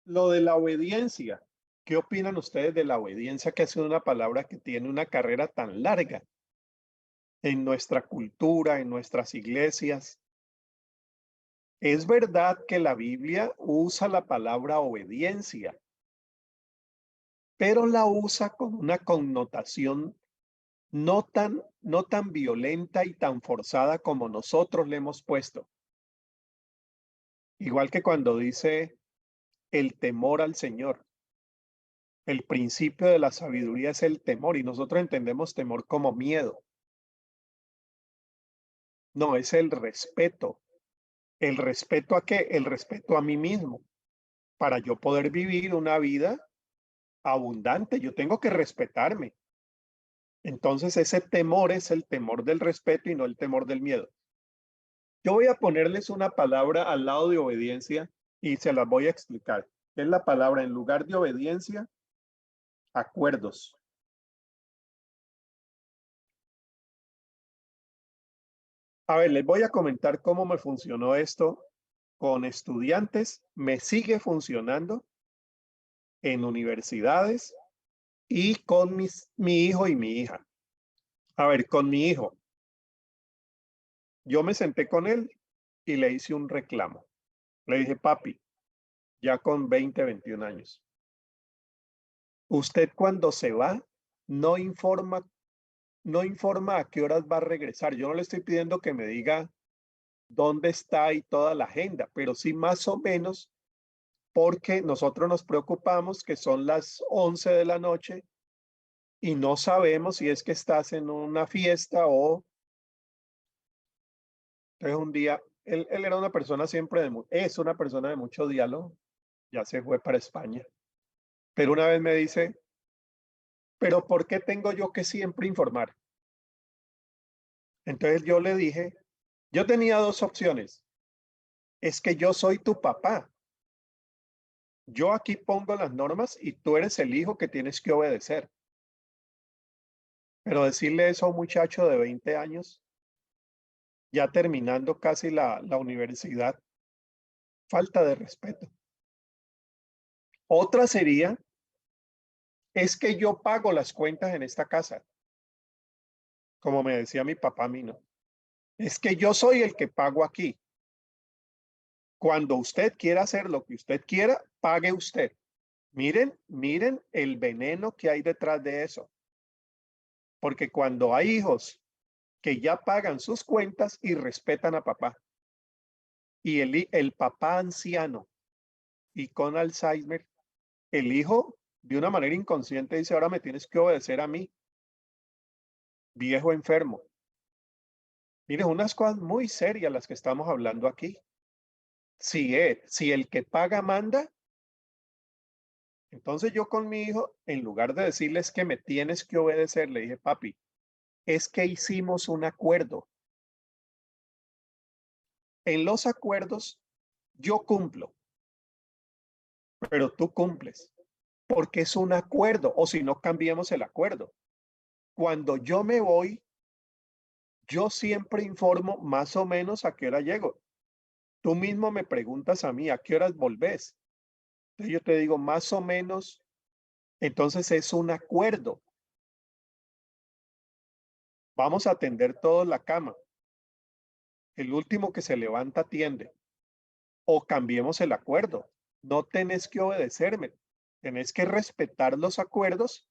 Speaker 1: Lo de la obediencia. ¿Qué opinan ustedes de la obediencia, que ha sido una palabra que tiene una carrera tan larga en nuestra cultura, en nuestras iglesias? Es verdad que la Biblia usa la palabra obediencia, pero la usa con una connotación no tan violenta y tan forzada como nosotros le hemos puesto. Igual que cuando dice el temor al Señor. El principio de la sabiduría es el temor y nosotros entendemos temor como miedo. No, es el respeto. ¿El respeto a qué? El respeto a mí mismo. Para yo poder vivir una vida abundante, yo tengo que respetarme. Entonces ese temor es el temor del respeto y no el temor del miedo. Yo voy a ponerles una palabra al lado de obediencia y se las voy a explicar. Es la palabra en lugar de obediencia, acuerdos. A ver, les voy a comentar cómo me funcionó esto con estudiantes. Me sigue funcionando en universidades y con mi hijo y mi hija. A ver, con mi hijo, yo me senté con él y le hice un reclamo. Le dije, papi, ya con 20, 21 años, usted cuando se va no informa, no informa a qué horas va a regresar. Yo no le estoy pidiendo que me diga dónde está y toda la agenda, pero sí más o menos porque nosotros nos preocupamos que son las 11 de la noche y no sabemos si es que estás en una fiesta o es un día. Él era una persona siempre es una persona de mucho diálogo, ya se fue para España, pero una vez me dice, pero ¿por qué tengo yo que siempre informar? Entonces yo le dije, yo tenía dos opciones, es que yo soy tu papá, yo aquí pongo las normas y tú eres el hijo que tienes que obedecer, pero decirle eso a un muchacho de 20 años, ya terminando casi la universidad, falta de respeto. Otra sería, es que yo pago las cuentas en esta casa, como me decía mi papá a mí, ¿no? Es que yo soy el que pago aquí. Cuando usted quiera hacer lo que usted quiera, pague usted. Miren el veneno que hay detrás de eso. Porque cuando hay hijos que ya pagan sus cuentas y respetan a papá, y el papá anciano y con Alzheimer, el hijo de una manera inconsciente dice, ahora me tienes que obedecer a mí, viejo enfermo. Miren, unas cosas muy serias las que estamos hablando aquí. Si el que paga manda, entonces yo con mi hijo, en lugar de decirles que me tienes que obedecer, le dije, papi, es que hicimos un acuerdo. En los acuerdos yo cumplo, pero tú cumples, porque es un acuerdo, o si no cambiemos el acuerdo. Cuando yo me voy, yo siempre informo más o menos a qué hora llego. Tú mismo me preguntas a mí, ¿a qué horas volvés? Entonces yo te digo, más o menos, entonces es un acuerdo. Vamos a atender todos la cama. El último que se levanta atiende. O cambiemos el acuerdo. No tenés que obedecerme. Tenés que respetar los acuerdos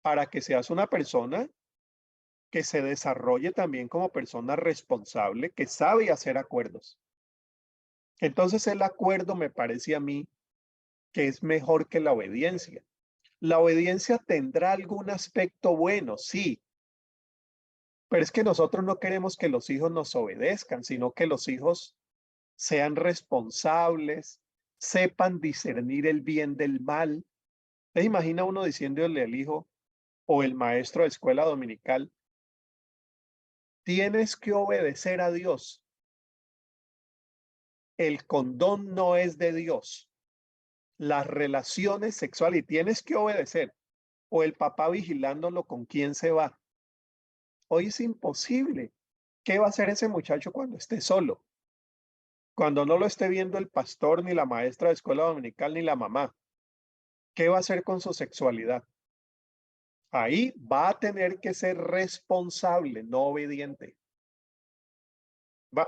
Speaker 1: para que seas una persona que se desarrolle también como persona responsable, que sabe hacer acuerdos. Entonces el acuerdo me parece a mí que es mejor que la obediencia. La obediencia tendrá algún aspecto bueno, sí, pero es que nosotros no queremos que los hijos nos obedezcan, sino que los hijos sean responsables, sepan discernir el bien del mal. ¿Te imagina uno diciéndole al hijo o el maestro de escuela dominical, tienes que obedecer a Dios? El condón no es de Dios. Las relaciones sexuales y tienes que obedecer. O el papá vigilándolo con quién se va. Hoy es imposible. ¿Qué va a hacer ese muchacho cuando esté solo? Cuando no lo esté viendo el pastor, ni la maestra de escuela dominical, ni la mamá. ¿Qué va a hacer con su sexualidad? Ahí va a tener que ser responsable, no obediente.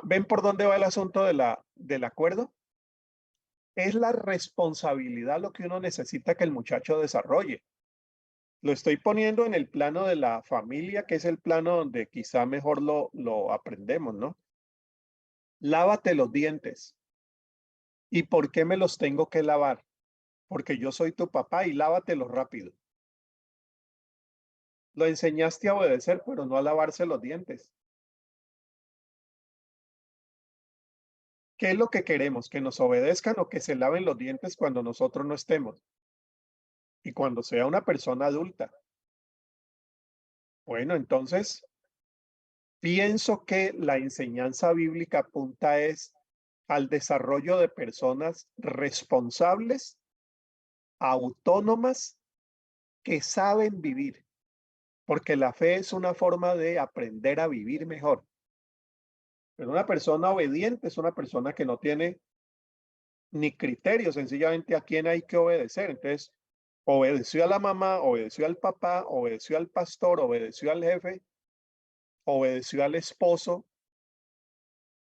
Speaker 1: ¿Ven por dónde va el asunto del acuerdo? Es la responsabilidad lo que uno necesita que el muchacho desarrolle. Lo estoy poniendo en el plano de la familia, que es el plano donde quizá mejor lo aprendemos, ¿no? Lávate los dientes. ¿Y por qué me los tengo que lavar? Porque yo soy tu papá y lávatelos rápido. Lo enseñaste a obedecer, pero no a lavarse los dientes. ¿Qué es lo que queremos? ¿Que nos obedezcan o que se laven los dientes cuando nosotros no estemos? Y cuando sea una persona adulta. Bueno, entonces pienso que la enseñanza bíblica apunta es al desarrollo de personas responsables, autónomas, que saben vivir, porque la fe es una forma de aprender a vivir mejor. Pero una persona obediente es una persona que no tiene ni criterio, sencillamente a quién hay que obedecer. Entonces, obedeció a la mamá, obedeció al papá, obedeció al pastor, obedeció al jefe, obedeció al esposo,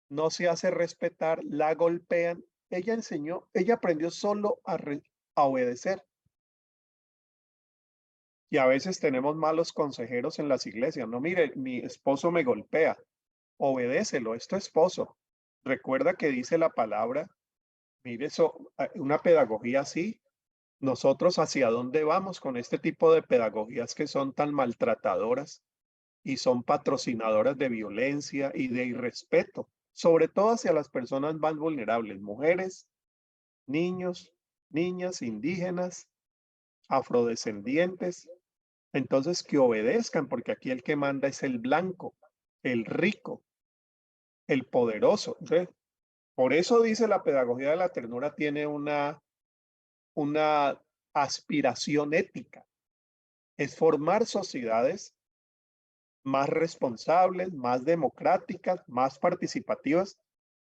Speaker 1: no se hace respetar, la golpean. Ella enseñó, ella aprendió solo a obedecer. Y a veces tenemos malos consejeros en las iglesias. No, mire, mi esposo me golpea. Obedécelo, es tu esposo. Recuerda que dice la palabra, mire eso, una pedagogía así. Nosotros hacia dónde vamos con este tipo de pedagogías que son tan maltratadoras y son patrocinadoras de violencia y de irrespeto, sobre todo hacia las personas más vulnerables, mujeres, niños, niñas, indígenas, afrodescendientes. Entonces que obedezcan, porque aquí el que manda es el blanco, el rico, el poderoso. Entonces, por eso dice la pedagogía de la ternura tiene una aspiración ética, es formar sociedades más responsables, más democráticas, más participativas,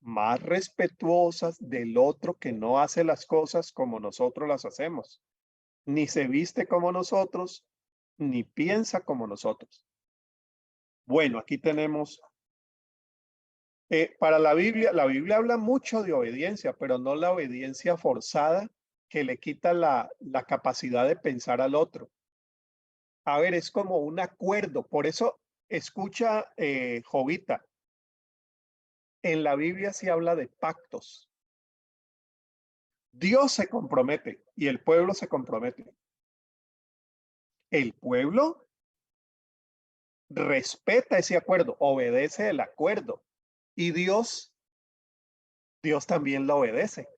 Speaker 1: más respetuosas del otro que no hace las cosas como nosotros las hacemos, ni se viste como nosotros, ni piensa como nosotros. Bueno, aquí tenemos, para la Biblia habla mucho de obediencia, pero no la obediencia forzada que le quita la capacidad de pensar al otro. A ver, es como un acuerdo. Por eso, escucha, Jovita, en la Biblia se habla de pactos. Dios se compromete y el pueblo se compromete. El pueblo respeta ese acuerdo, obedece el acuerdo y Dios también lo obedece.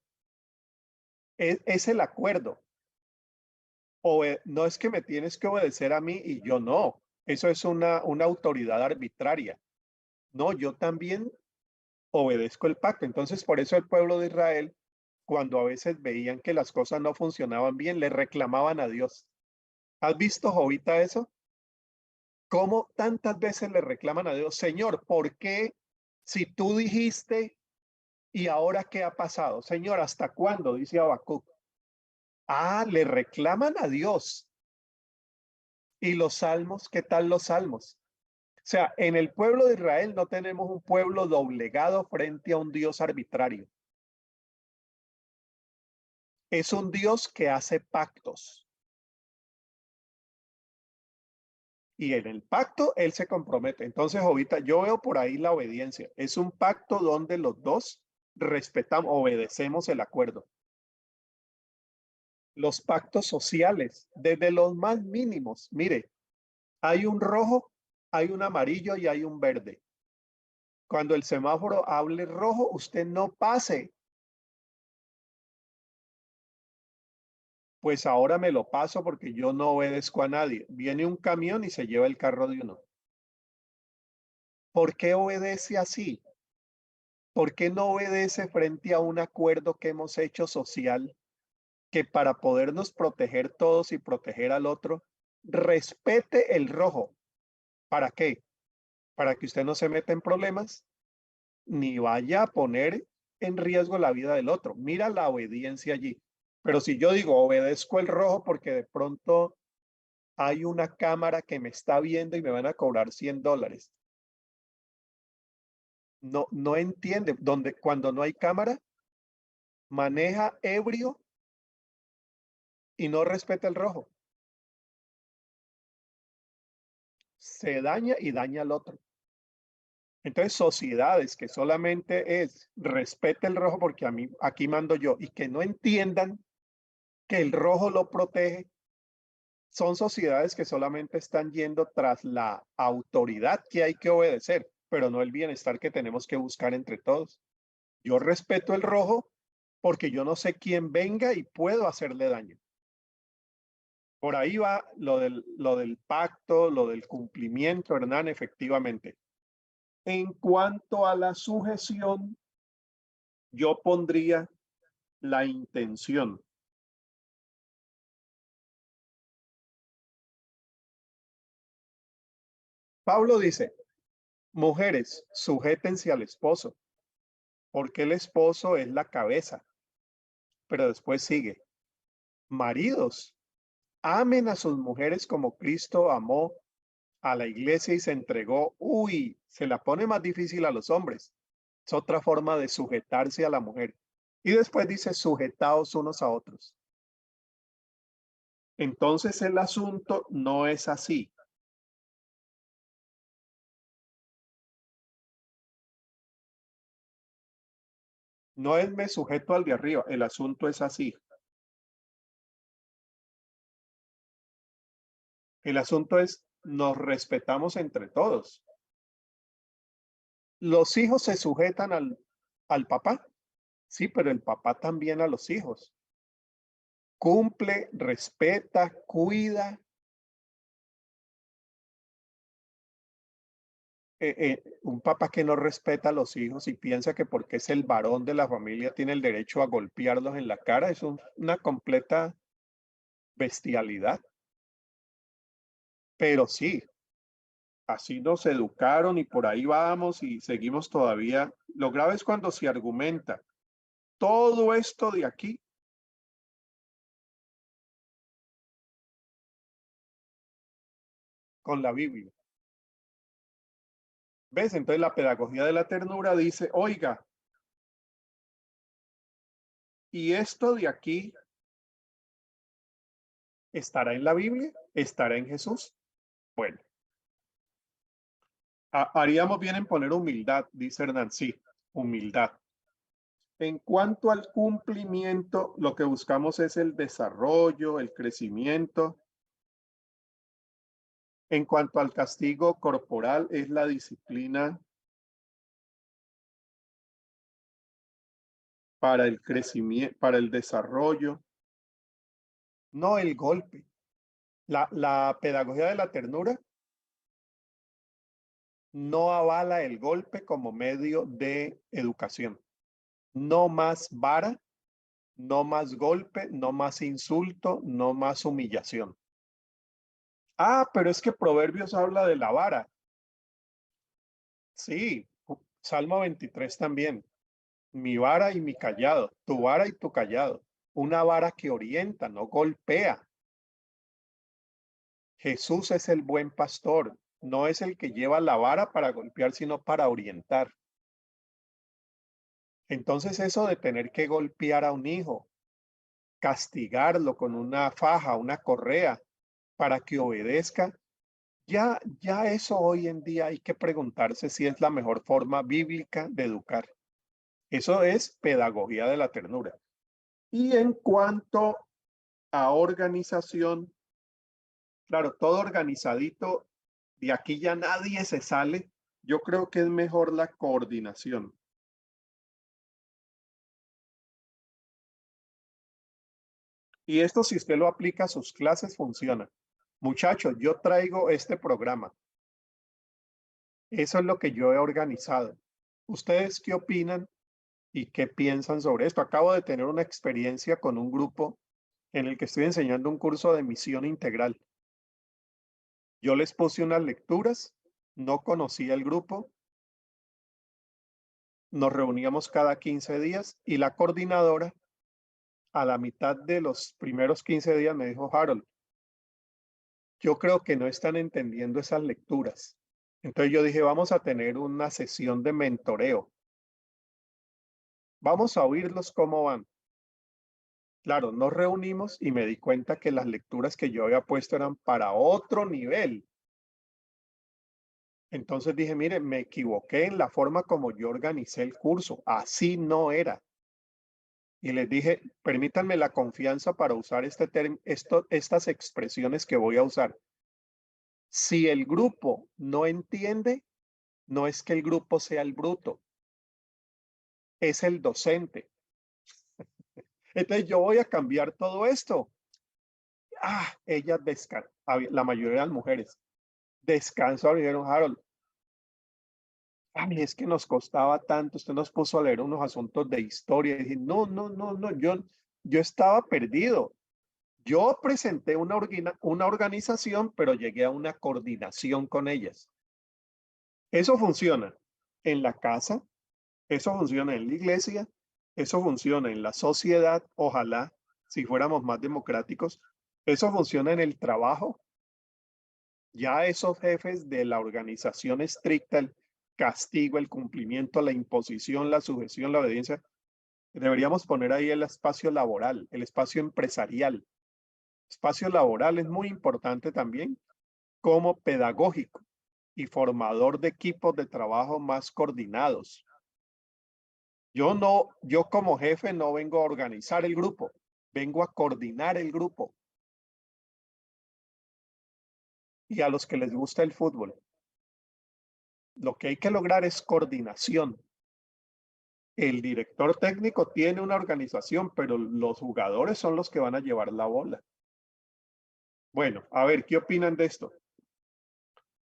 Speaker 1: Es el acuerdo. No es que me tienes que obedecer a mí y yo no. Eso es una autoridad arbitraria. No, yo también obedezco el pacto. Entonces, por eso el pueblo de Israel, cuando a veces veían que las cosas no funcionaban bien, le reclamaban a Dios. ¿Has visto, Jovita, eso? ¿Cómo tantas veces le reclaman a Dios, Señor, ¿por qué si tú dijiste y ahora qué ha pasado? Señor, ¿hasta cuándo? Dice Habacuc. Ah, le reclaman a Dios. ¿Y los salmos? ¿Qué tal los salmos? O sea, en el pueblo de Israel no tenemos un pueblo doblegado frente a un Dios arbitrario. Es un Dios que hace pactos. Y en el pacto él se compromete. Entonces, ahorita yo veo por ahí la obediencia. Es un pacto donde los dos respetamos, obedecemos el acuerdo. Los pactos sociales, desde los más mínimos. Mire, hay un rojo, hay un amarillo y hay un verde. Cuando el semáforo hable rojo, usted no pase. Pues ahora me lo paso porque yo no obedezco a nadie. Viene un camión y se lleva el carro de uno. ¿Por qué obedece así? ¿Por qué no obedece frente a un acuerdo que hemos hecho social que para podernos proteger todos y proteger al otro, respete el rojo? ¿Para qué? Para que usted no se meta en problemas ni vaya a poner en riesgo la vida del otro. Mira la obediencia allí. Pero si yo digo obedezco el rojo porque de pronto hay una cámara que me está viendo y me van a cobrar $100. No, no entiende. Cuando no hay cámara, maneja ebrio y no respeta el rojo. Se daña y daña al otro. Entonces, sociedades que solamente es respete el rojo porque a mí aquí mando yo y que no entiendan que el rojo lo protege, son sociedades que solamente están yendo tras la autoridad que hay que obedecer, pero no el bienestar que tenemos que buscar entre todos. Yo respeto el rojo porque yo no sé quién venga y puedo hacerle daño. Por ahí va lo del pacto, lo del cumplimiento, Hernán, efectivamente. En cuanto a la sujeción, yo pondría la intención. Pablo dice, Mujeres, sujétense al esposo, porque el esposo es la cabeza, pero después sigue. Maridos, amen a sus mujeres como Cristo amó a la iglesia y se entregó. Uy, se la pone más difícil a los hombres. Es otra forma de sujetarse a la mujer. Y después dice, sujetaos unos a otros. Entonces el asunto no es así. No es me sujeto al de arriba, el asunto es así. El asunto es nos respetamos entre todos. Los hijos se sujetan al papá, sí, pero el papá también a los hijos. Cumple, respeta, cuida. Un papá que no respeta a los hijos y piensa que porque es el varón de la familia tiene el derecho a golpearlos en la cara, es una completa bestialidad. Pero sí, así nos educaron y por ahí vamos y seguimos todavía. Lo grave es cuando se argumenta todo esto de aquí con la Biblia. ¿Ves? Entonces la pedagogía de la ternura dice, oiga, ¿y esto de aquí estará en la Biblia? ¿Estará en Jesús? Bueno, haríamos bien en poner humildad, dice Hernán. Sí, humildad. En cuanto al cumplimiento, lo que buscamos es el desarrollo, el crecimiento. En cuanto al castigo corporal, es la disciplina para el crecimiento, para el desarrollo, no el golpe. La pedagogía de la ternura no avala el golpe como medio de educación. No más vara, no más golpe, no más insulto, no más humillación. Ah, pero es que Proverbios habla de la vara. Sí, Salmo 23 también. Mi vara y mi callado, tu vara y tu callado. Una vara que orienta, no golpea. Jesús es el buen pastor, no es el que lleva la vara para golpear, sino para orientar. Entonces eso de tener que golpear a un hijo, castigarlo con una faja, una correa, para que obedezca, ya eso hoy en día hay que preguntarse si es la mejor forma bíblica de educar. Eso es pedagogía de la ternura. Y en cuanto a organización, claro, todo organizadito, de aquí ya nadie se sale. Yo creo que es mejor la coordinación. Y esto, si usted lo aplica a sus clases, funciona. Muchachos, yo traigo este programa. Eso es lo que yo he organizado. ¿Ustedes qué opinan y qué piensan sobre esto? Acabo de tener una experiencia con un grupo en el que estoy enseñando un curso de misión integral. Yo les puse unas lecturas, no conocía el grupo, nos reuníamos cada 15 días y la coordinadora a la mitad de los primeros 15 días me dijo, Harold, yo creo que no están entendiendo esas lecturas. Entonces yo dije, vamos a tener una sesión de mentoreo. Vamos a oírlos cómo van. Claro, nos reunimos y me di cuenta que las lecturas que yo había puesto eran para otro nivel. Entonces dije, mire, me equivoqué en la forma como yo organicé el curso. Así no era. Y les dije, permítanme la confianza para usar estas expresiones que voy a usar. Si el grupo no entiende, no es que el grupo sea el bruto, es el docente. Entonces yo voy a cambiar todo esto. Ellas la mayoría de las mujeres descansaron y dijeron, Harold, es que nos costaba tanto, usted nos puso a leer unos asuntos de historia. Y dije, no, no, no, no, yo estaba perdido. Yo presenté una organización, pero llegué a una coordinación con ellas. Eso funciona en la casa, eso funciona en la iglesia, eso funciona en la sociedad, ojalá, si fuéramos más democráticos, eso funciona en el trabajo. Ya esos jefes de la organización estricta, el castigo, el cumplimiento, la imposición, la sujeción, la obediencia, deberíamos poner ahí el espacio laboral, el espacio empresarial. Espacio laboral es muy importante también como pedagógico y formador de equipos de trabajo más coordinados. Yo como jefe no vengo a organizar el grupo, vengo a coordinar el grupo y a los que les gusta el fútbol. Lo que hay que lograr es coordinación. El director técnico tiene una organización, pero los jugadores son los que van a llevar la bola. Bueno, a ver, ¿qué opinan de esto?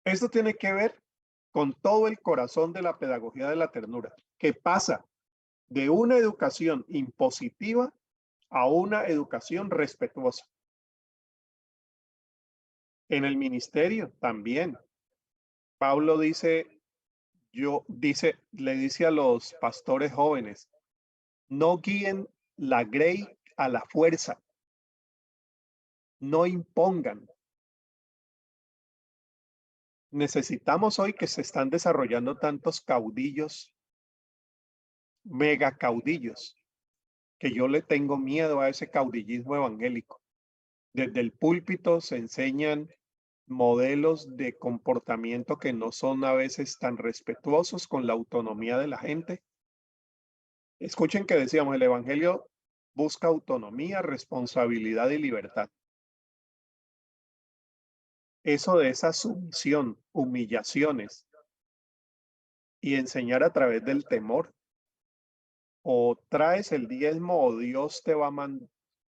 Speaker 1: Esto tiene que ver con todo el corazón de la pedagogía de la ternura, que pasa de una educación impositiva a una educación respetuosa. En el ministerio también. Pablo le dice a los pastores jóvenes, no guíen la grey a la fuerza, no impongan. Necesitamos hoy que se están desarrollando tantos caudillos, mega caudillos, que yo le tengo miedo a ese caudillismo evangélico. Desde el púlpito se enseñan modelos de comportamiento que no son a veces tan respetuosos con la autonomía de la gente. Escuchen que decíamos, el evangelio busca autonomía, responsabilidad y libertad. Eso de esa sumisión, humillaciones y enseñar a través del temor, o traes el diezmo o Dios te va a mandar,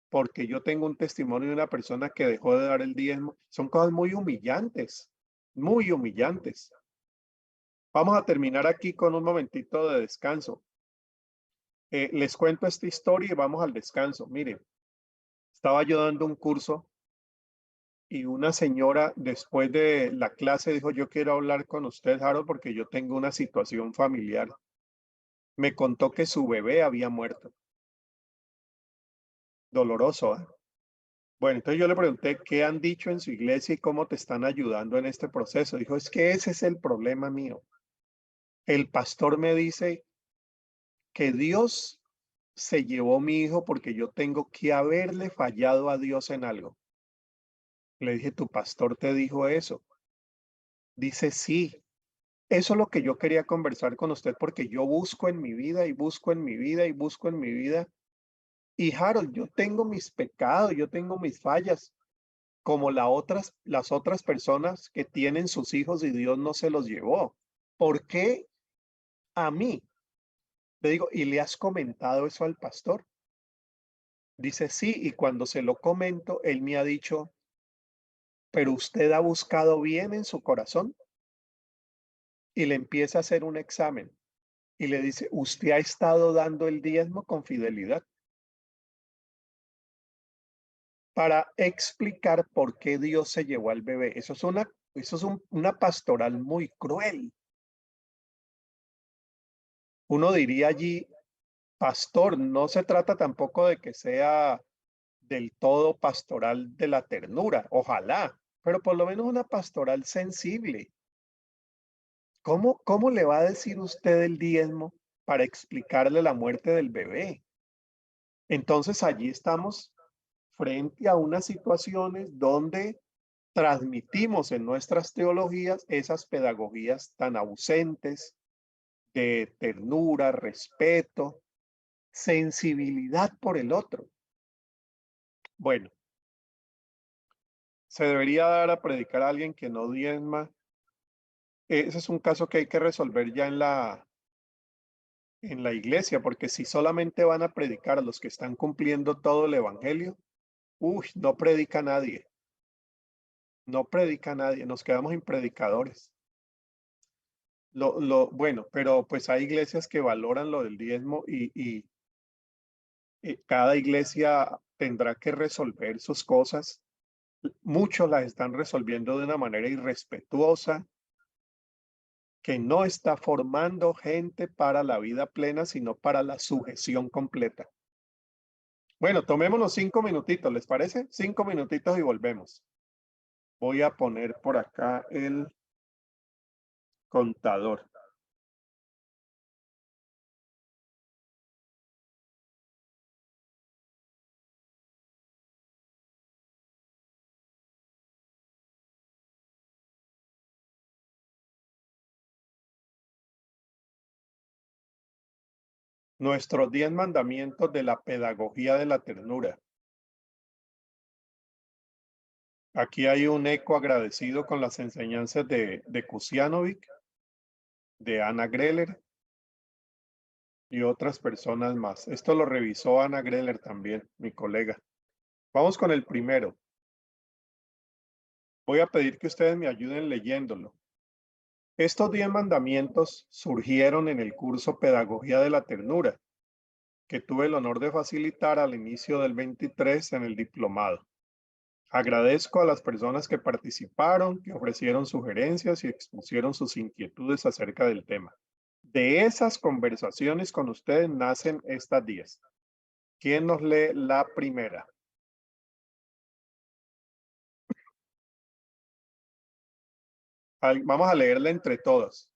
Speaker 1: porque yo tengo un testimonio de una persona que dejó de dar el diezmo, son cosas muy humillantes, muy humillantes. Vamos a terminar aquí con un momentito de descanso. Les cuento esta historia y vamos al descanso. Miren, estaba yo dando un curso y una señora después de la clase dijo, yo quiero hablar con usted, Harold, porque yo tengo una situación familiar. Me contó que su bebé había muerto. Doloroso, ¿eh? Bueno, entonces yo le pregunté, ¿qué han dicho en su iglesia y cómo te están ayudando en este proceso? Dijo, es que ese es el problema mío. El pastor me dice que Dios se llevó mi hijo porque yo tengo que haberle fallado a Dios en algo. Le dije, ¿tu pastor te dijo eso? Dice, sí. Eso es lo que yo quería conversar con usted porque yo busco en mi vida y busco en mi vida y busco en mi vida. Y Harold, yo tengo mis pecados, yo tengo mis fallas, como las otras personas que tienen sus hijos y Dios no se los llevó. ¿Por qué a mí? Le digo, ¿y le has comentado eso al pastor? Dice, sí, y cuando se lo comento, él me ha dicho, pero usted ha buscado bien en su corazón y le empieza a hacer un examen y le dice, usted ha estado dando el diezmo con fidelidad para explicar por qué Dios se llevó al bebé. Una pastoral muy cruel. Uno diría allí, pastor, no se trata tampoco de que sea del todo pastoral de la ternura, ojalá, pero por lo menos una pastoral sensible. ¿Cómo le va a decir usted el diezmo para explicarle la muerte del bebé? Entonces allí estamos frente a unas situaciones donde transmitimos en nuestras teologías esas pedagogías tan ausentes de ternura, respeto, sensibilidad por el otro. Bueno, se debería dar a predicar a alguien que no diezma. Ese es un caso que hay que resolver ya en la iglesia, porque si solamente van a predicar a los que están cumpliendo todo el evangelio, no predica nadie, no predica nadie, nos quedamos impredicadores. Bueno, pero pues hay iglesias que valoran lo del diezmo y cada iglesia tendrá que resolver sus cosas. Muchos las están resolviendo de una manera irrespetuosa, que no está formando gente para la vida plena, sino para la sujeción completa. Bueno, tomémonos 5 minutitos, ¿les parece? 5 minutitos y volvemos. Voy a poner por acá el contador. Nuestros 10 mandamientos de la pedagogía de la ternura. Aquí hay un eco agradecido con las enseñanzas de Kusianovic, de Ana Greller y otras personas más. Esto lo revisó Ana Greller también, mi colega. Vamos con el primero. Voy a pedir que ustedes me ayuden leyéndolo. Estos 10 mandamientos surgieron en el curso Pedagogía de la Ternura, que tuve el honor de facilitar al inicio del 23 en el diplomado. Agradezco a las personas que participaron, que ofrecieron sugerencias y expusieron sus inquietudes acerca del tema. De esas conversaciones con ustedes nacen estas 10. ¿Quién nos lee la primera? Vamos a leerla entre todos.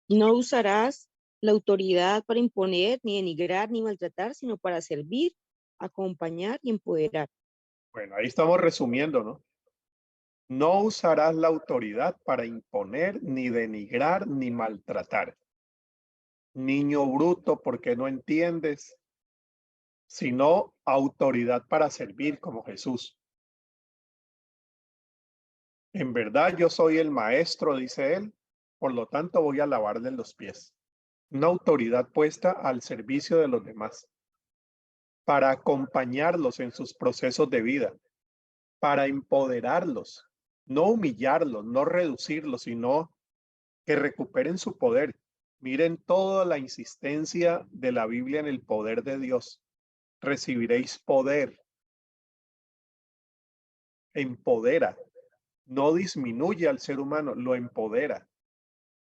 Speaker 3: No usarás la autoridad para imponer, ni denigrar, ni maltratar, sino para servir, acompañar y empoderar.
Speaker 1: Bueno, ahí estamos resumiendo, ¿no? No usarás la autoridad para imponer, ni denigrar, ni maltratar. Niño bruto, ¿por qué no entiendes? Sino autoridad para servir como Jesús. En verdad yo soy el maestro, dice él, por lo tanto voy a lavarle los pies. Una autoridad puesta al servicio de los demás, para acompañarlos en sus procesos de vida, para empoderarlos, no humillarlos, no reducirlos, sino que recuperen su poder. Miren toda la insistencia de la Biblia en el poder de Dios. Recibiréis poder. Empodera. No disminuye al ser humano, lo empodera.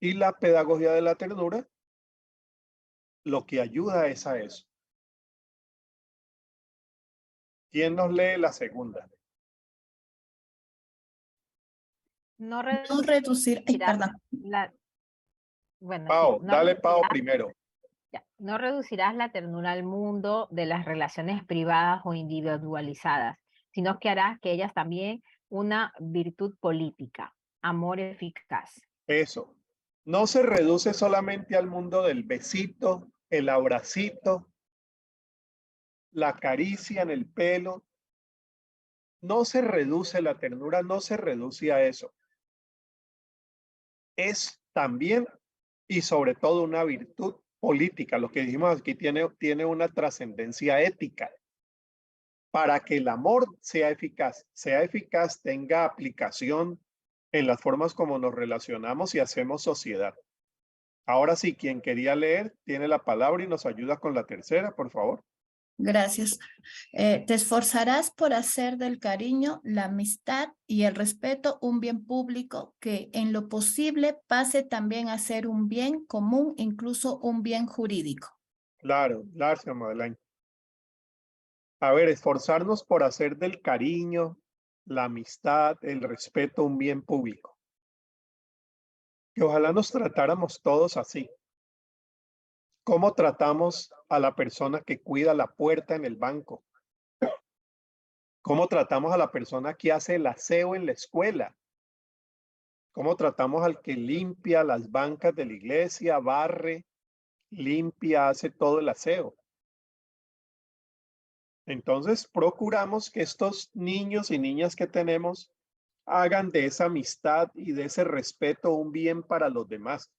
Speaker 1: Y la pedagogía de la ternura lo que ayuda es a eso. ¿Quién nos lee la segunda?
Speaker 4: No
Speaker 5: No reducir, ay,
Speaker 4: reducirás
Speaker 5: perdón.
Speaker 4: bueno,
Speaker 1: Pau,
Speaker 4: sí, no
Speaker 1: dale Pau
Speaker 4: reducirás-
Speaker 1: primero.
Speaker 4: ya, no reducirás la ternura al mundo de las relaciones privadas o individualizadas, sino que harás que ellas también una virtud política, amor eficaz.
Speaker 1: Eso. No se reduce solamente al mundo del besito, el abracito, la caricia en el pelo. No se reduce la ternura, no se reduce a eso. Es también y sobre todo una virtud política. Lo que dijimos aquí tiene una trascendencia ética. Para que el amor sea eficaz, tenga aplicación en las formas como nos relacionamos y hacemos sociedad. Ahora sí, quien quería leer tiene la palabra y nos ayuda con la tercera, por favor.
Speaker 5: Gracias. Te esforzarás por hacer del cariño, la amistad y el respeto un bien público que en lo posible pase también a ser un bien común, incluso un bien jurídico.
Speaker 1: Claro, gracias, Madeleine. A ver, esforzarnos por hacer del cariño, la amistad, el respeto un bien público. Que ojalá nos tratáramos todos así. ¿Cómo tratamos a la persona que cuida la puerta en el banco? ¿Cómo tratamos a la persona que hace el aseo en la escuela? ¿Cómo tratamos al que limpia las bancas de la iglesia, barre, limpia, hace todo el aseo? Entonces, procuramos que estos niños y niñas que tenemos hagan de esa amistad y de ese respeto un bien para los demás.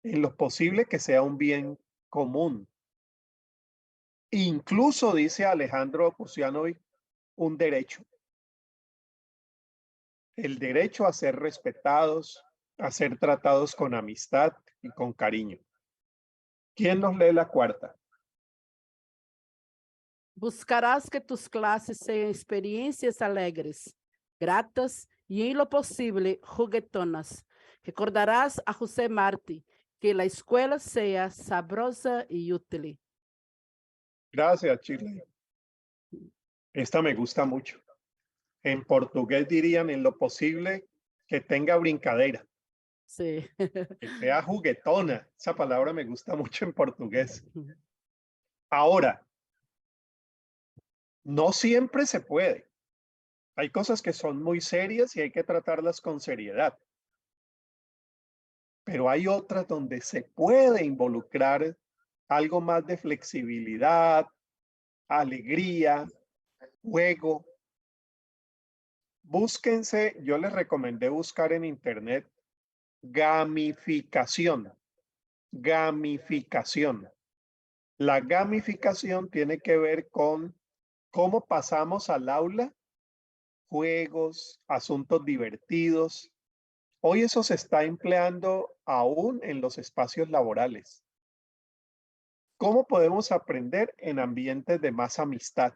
Speaker 1: En lo posible que sea un bien común. Incluso, dice Alejandro Kusianovic, un derecho. El derecho a ser respetados, a ser tratados con amistad y con cariño. ¿Quién nos lee la cuarta?
Speaker 6: Buscarás que tus clases sean experiencias alegres, gratas y en lo posible juguetonas. Recordarás a José Martí que la escuela sea sabrosa y útil.
Speaker 1: Gracias, Shirley. Esta me gusta mucho. En portugués dirían en lo posible que tenga brincadera,
Speaker 6: Sí.
Speaker 1: que sea juguetona. Esa palabra me gusta mucho en portugués. Ahora, no siempre se puede. Hay cosas que son muy serias y hay que tratarlas con seriedad. Pero hay otras donde se puede involucrar algo más de flexibilidad, alegría, juego. Búsquense, yo les recomendé buscar en internet gamificación. Gamificación. La gamificación tiene que ver con cómo pasamos al aula, juegos, asuntos divertidos. Hoy eso se está empleando aún en los espacios laborales. ¿Cómo podemos aprender en ambientes de más amistad?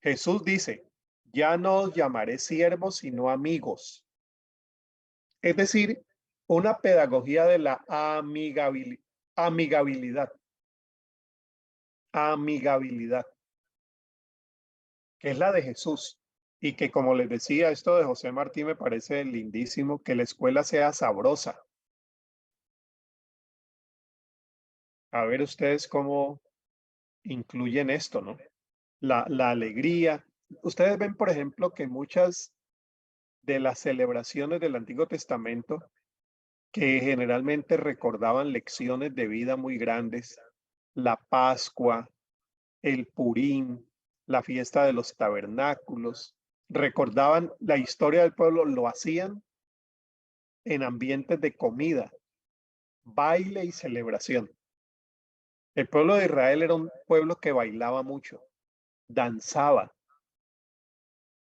Speaker 1: Jesús dice, ya no os llamaré siervos, sino amigos. Es decir, una pedagogía de la amigabilidad. Amigabilidad, que es la de Jesús. Y que, como les decía, esto de José Martí me parece lindísimo, que la escuela sea sabrosa. A ver ustedes cómo incluyen esto, ¿no? La alegría. Ustedes ven, por ejemplo, que muchas de las celebraciones del Antiguo Testamento, que generalmente recordaban lecciones de vida muy grandes, la Pascua, el Purim, la fiesta de los tabernáculos, recordaban la historia del pueblo, lo hacían en ambientes de comida, baile y celebración. El pueblo de Israel era un pueblo que bailaba mucho, danzaba,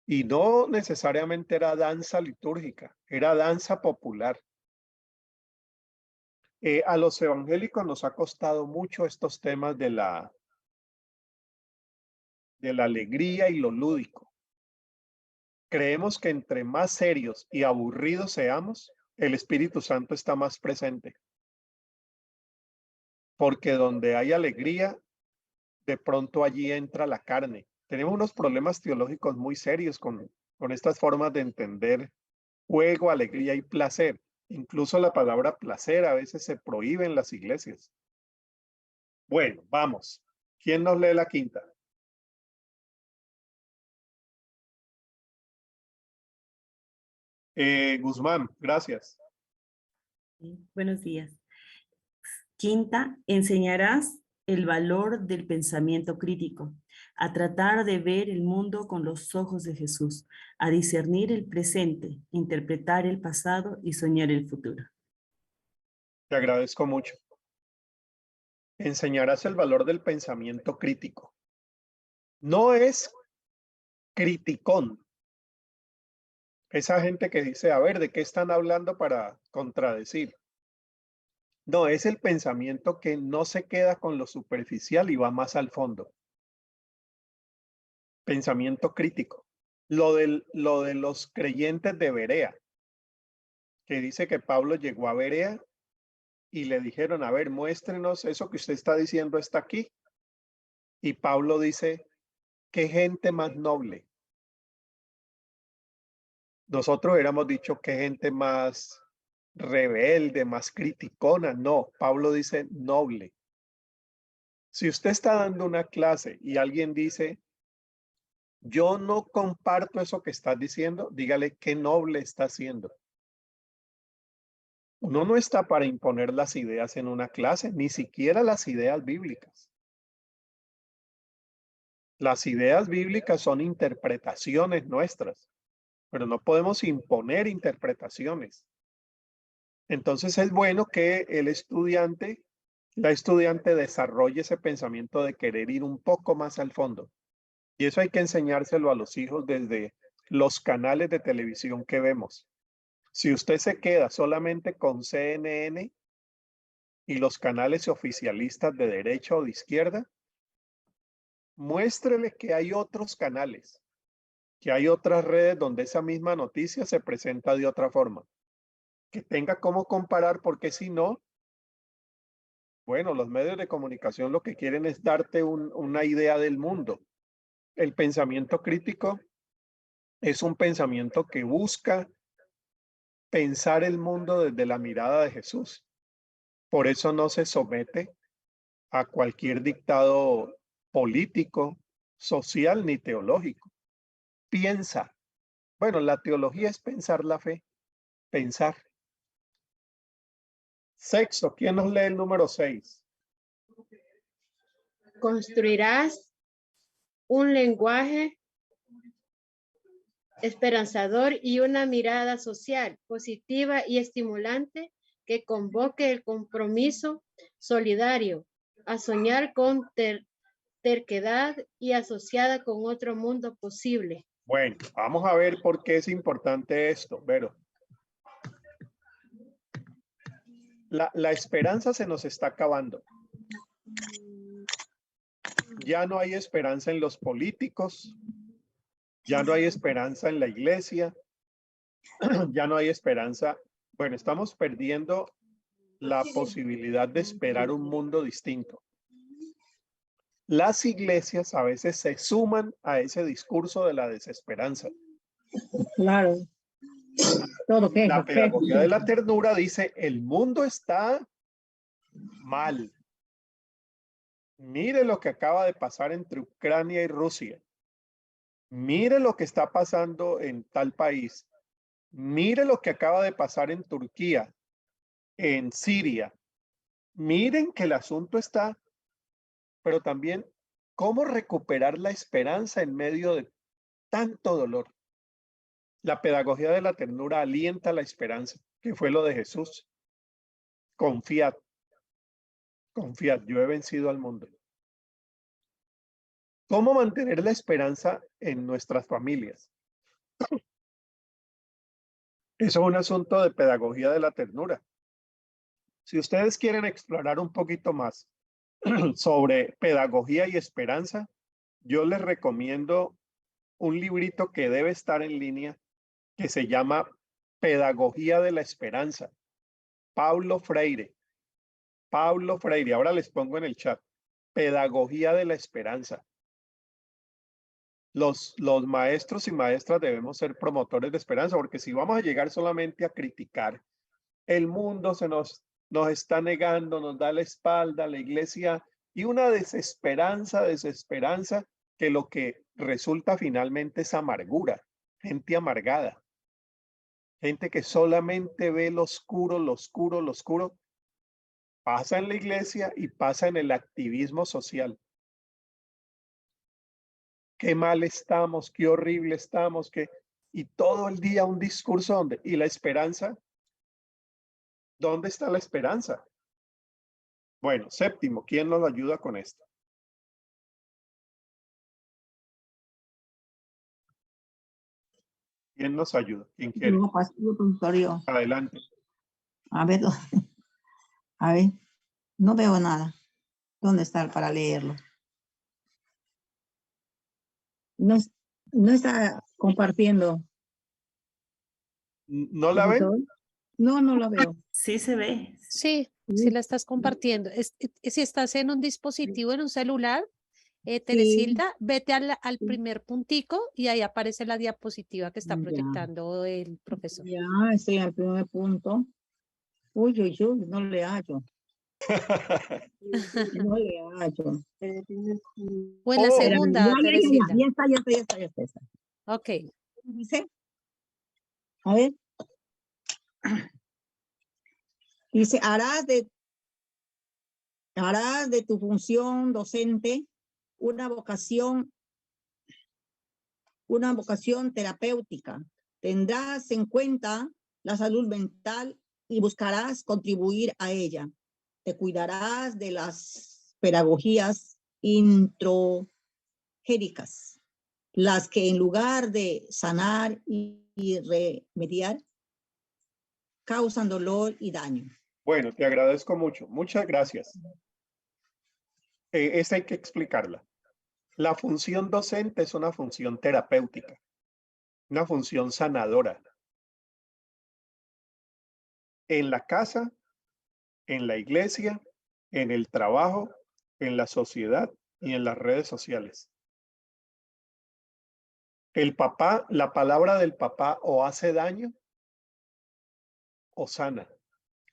Speaker 1: y no necesariamente era danza litúrgica, era danza popular. A los evangélicos nos ha costado mucho estos temas de la alegría y lo lúdico. Creemos que entre más serios y aburridos seamos, el Espíritu Santo está más presente. Porque donde hay alegría, de pronto allí entra la carne. Tenemos unos problemas teológicos muy serios con estas formas de entender juego, alegría y placer. Incluso la palabra placer a veces se prohíbe en las iglesias. Bueno, vamos. ¿Quién nos lee la quinta? Guzmán, gracias.
Speaker 7: Buenos días. Quinta, enseñarás el valor del pensamiento crítico, a tratar de ver el mundo con los ojos de Jesús, a discernir el presente, interpretar el pasado y soñar el futuro.
Speaker 1: Te agradezco mucho. Enseñarás el valor del pensamiento crítico. No es criticón. Esa gente que dice, a ver, ¿de qué están hablando para contradecir? No, es el pensamiento que no se queda con lo superficial y va más al fondo. Pensamiento crítico. Lo de los creyentes de Berea, que dice que Pablo llegó a Berea y le dijeron, a ver, muéstrenos eso que usted está diciendo está aquí. Y Pablo dice, qué gente más noble. Nosotros hubiéramos dicho qué gente más rebelde, más criticona. No, Pablo dice noble. Si usted está dando una clase y alguien dice, yo no comparto eso que estás diciendo, dígale qué noble está haciendo. Uno no está para imponer las ideas en una clase, ni siquiera las ideas bíblicas. Las ideas bíblicas son interpretaciones nuestras, pero no podemos imponer interpretaciones. Entonces es bueno que la estudiante desarrolle ese pensamiento de querer ir un poco más al fondo. Y eso hay que enseñárselo a los hijos desde los canales de televisión que vemos. Si usted se queda solamente con CNN y los canales oficialistas de derecha o de izquierda, muéstrele que hay otros canales que hay otras redes donde esa misma noticia se presenta de otra forma. Que tenga cómo comparar, porque si no, bueno, los medios de comunicación lo que quieren es darte una idea del mundo. El pensamiento crítico es un pensamiento que busca pensar el mundo desde la mirada de Jesús. Por eso no se somete a cualquier dictado político, social ni teológico. Piensa. Bueno, la teología es pensar la fe, pensar. Sexto, ¿quién nos lee el número 6?
Speaker 8: Construirás un lenguaje esperanzador y una mirada social, positiva y estimulante que convoque el compromiso solidario a soñar con terquedad y asociada con otro mundo posible.
Speaker 1: Bueno, vamos a ver por qué es importante esto, Vero. La esperanza se nos está acabando. Ya no hay esperanza en los políticos, ya no hay esperanza en la iglesia, ya no hay esperanza. Bueno, estamos perdiendo la posibilidad de esperar un mundo distinto. Las iglesias a veces se suman a ese discurso de la desesperanza.
Speaker 9: Claro. Todo que
Speaker 1: La pedagogía de la ternura dice, el mundo está mal. Mire lo que acaba de pasar entre Ucrania y Rusia. Mire lo que está pasando en tal país. Mire lo que acaba de pasar en Turquía, en Siria. Miren que el asunto está, pero también cómo recuperar la esperanza en medio de tanto dolor. La pedagogía de la ternura alienta la esperanza, que fue lo de Jesús. Confiad, confiad, yo he vencido al mundo. ¿Cómo mantener la esperanza en nuestras familias? Eso es un asunto de pedagogía de la ternura. Si ustedes quieren explorar un poquito más sobre pedagogía y esperanza, yo les recomiendo un librito que debe estar en línea que se llama Pedagogía de la Esperanza. Paulo Freire. Paulo Freire. Ahora les pongo en el chat. Pedagogía de la Esperanza. Los maestros y maestras debemos ser promotores de esperanza, porque si vamos a llegar solamente a criticar, el mundo nos está negando, nos da la espalda, la iglesia, y una desesperanza, que lo que resulta finalmente es amargura, gente amargada, gente que solamente ve lo oscuro, lo oscuro, lo oscuro, pasa en la iglesia y pasa en el activismo social. Qué mal estamos, qué horrible estamos, y todo el día un discurso donde, y la esperanza, ¿dónde está la esperanza? Bueno, séptimo, ¿quién nos ayuda con esto? ¿Quién nos ayuda? ¿Quién quiere?
Speaker 9: No, profesor.
Speaker 1: Adelante.
Speaker 9: A ver, no veo nada. ¿Dónde está para leerlo? No está compartiendo.
Speaker 1: ¿No la ven?
Speaker 9: profesor. No la veo.
Speaker 7: Sí se ve.
Speaker 10: Sí, sí la estás compartiendo. Si estás en un dispositivo, en un celular, Teresilda, vete al primer puntico y ahí aparece la diapositiva que está
Speaker 9: Ya.
Speaker 10: proyectando el profesor.
Speaker 9: Ya, estoy en el primer punto. Uy, no le hallo. No le hallo.
Speaker 10: O en la
Speaker 1: Oh,
Speaker 10: segunda, Teresilda.
Speaker 9: Ya está.
Speaker 10: Ok.
Speaker 9: Dice, a ver. Dice, harás de tu función docente una vocación terapéutica. Tendrás en cuenta la salud mental y buscarás contribuir a ella. Te cuidarás de las pedagogías introgéricas, las que en lugar de sanar y remediar, causan dolor y daño.
Speaker 1: Bueno, te agradezco mucho. Muchas gracias. Esta hay que explicarla. La función docente es una función terapéutica. una función sanadora. En la casa, en la iglesia, en el trabajo, en la sociedad y en las redes sociales. El papá, la palabra del papá o hace daño o sana.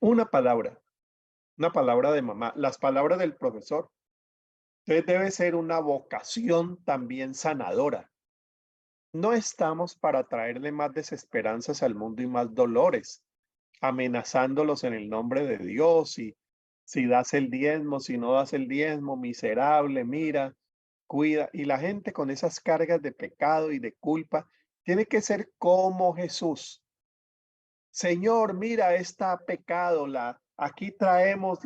Speaker 1: Una palabra de mamá, las palabras del profesor. Entonces debe ser una vocación también sanadora. No estamos para traerle más desesperanzas al mundo y más dolores, amenazándolos en el nombre de Dios y si das el diezmo, si no das el diezmo, miserable, mira, cuida. Y la gente con esas cargas de pecado y de culpa tiene que ser como Jesús. Señor, mira, está pecado, aquí traemos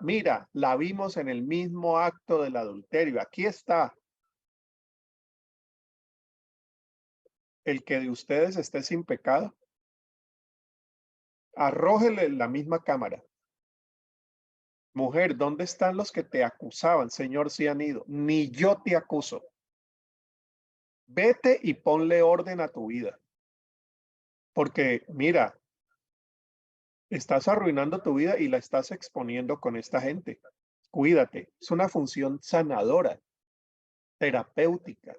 Speaker 1: mira, la vimos en el mismo acto del adulterio, aquí está. El que de ustedes esté sin pecado, arrójele la misma cámara. Mujer, ¿dónde están los que te acusaban? Señor, si han ido. Ni yo te acuso. Vete y ponle orden a tu vida. Porque mira, estás arruinando tu vida y la estás exponiendo con esta gente. Cuídate. Es una función sanadora, terapéutica,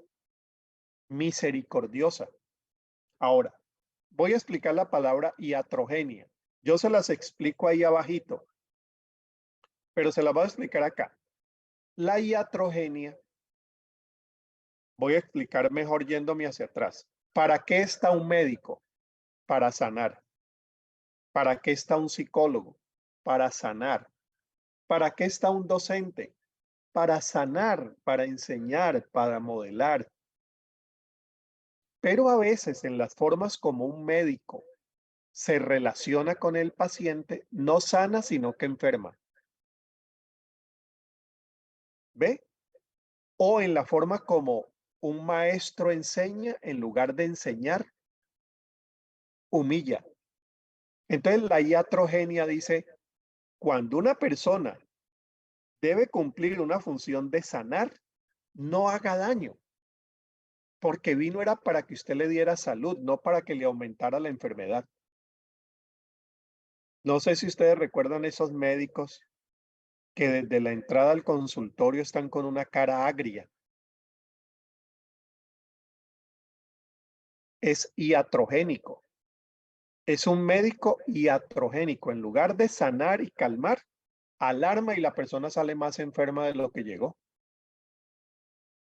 Speaker 1: misericordiosa. Ahora, voy a explicar la palabra iatrogenia. Yo se las explico ahí abajito, pero se las voy a explicar acá. La iatrogenia, voy a explicar mejor yéndome hacia atrás. ¿Para qué está un médico? Para sanar. ¿Para qué está un psicólogo? Para sanar. ¿Para qué está un docente? Para sanar, para enseñar, para modelar. Pero a veces en las formas como un médico se relaciona con el paciente, no sana, sino que enferma. ¿Ve? O en la forma como un maestro enseña, en lugar de enseñar, humilla. Entonces la iatrogenia dice, cuando una persona debe cumplir una función de sanar, no haga daño. Porque vino era para que usted le diera salud, no para que le aumentara la enfermedad. No sé si ustedes recuerdan esos médicos que desde la entrada al consultorio están con una cara agria. Es iatrogénico. Es un médico iatrogénico. En lugar de sanar y calmar, alarma y la persona sale más enferma de lo que llegó.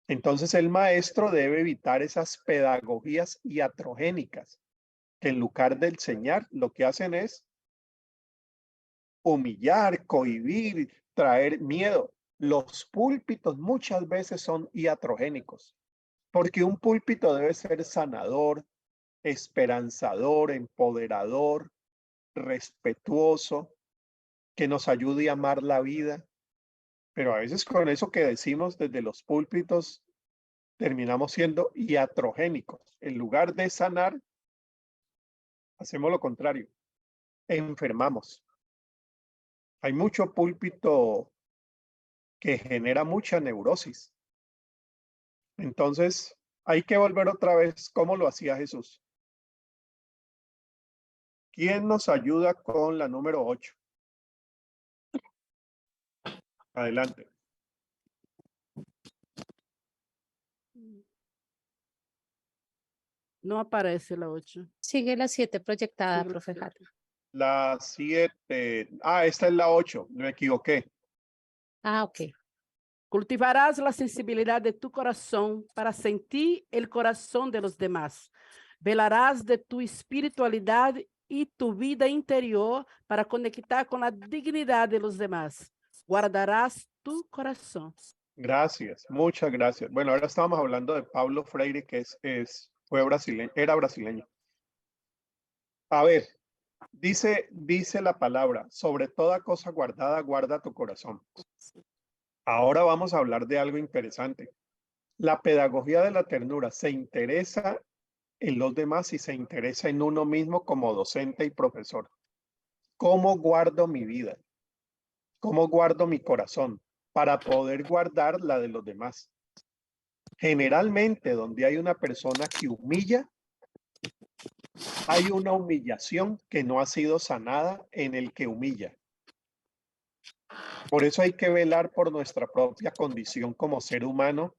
Speaker 1: Entonces el maestro debe evitar esas pedagogías iatrogénicas, que en lugar de enseñar, lo que hacen es humillar, cohibir, traer miedo. Los púlpitos muchas veces son iatrogénicos, porque un púlpito debe ser sanador, esperanzador, empoderador, respetuoso, que nos ayude a amar la vida. Pero a veces con eso que decimos desde los púlpitos, terminamos siendo iatrogénicos. En lugar de sanar, hacemos lo contrario, enfermamos. Hay mucho púlpito que genera mucha neurosis. Entonces, hay que volver otra vez cómo lo hacía Jesús. ¿Quién nos ayuda con la número 8? Adelante.
Speaker 6: No aparece la 8.
Speaker 10: Sigue la 7 proyectada,
Speaker 6: Sigue la
Speaker 10: profe
Speaker 6: 7.
Speaker 10: Jara.
Speaker 1: La 7. Esta es la 8. Me equivoqué.
Speaker 10: Ok.
Speaker 6: Cultivarás la sensibilidad de tu corazón para sentir el corazón de los demás. Velarás de tu espiritualidad y tu vida interior para conectar con la dignidad de los demás. Guardarás tu corazón.
Speaker 1: Gracias, muchas gracias. Bueno, ahora estábamos hablando de Paulo Freire, que fue brasileño, era brasileño. A ver, dice la palabra, sobre toda cosa guardada, guarda tu corazón. Ahora vamos a hablar de algo interesante. La pedagogía de la ternura se interesa en los demás y se interesa en uno mismo como docente y profesor. ¿Cómo guardo mi vida? ¿Cómo guardo mi corazón para poder guardar la de los demás? Generalmente, donde hay una persona que humilla, Hay una humillación que no ha sido sanada en el que humilla. Por eso hay que velar por nuestra propia condición como ser humano,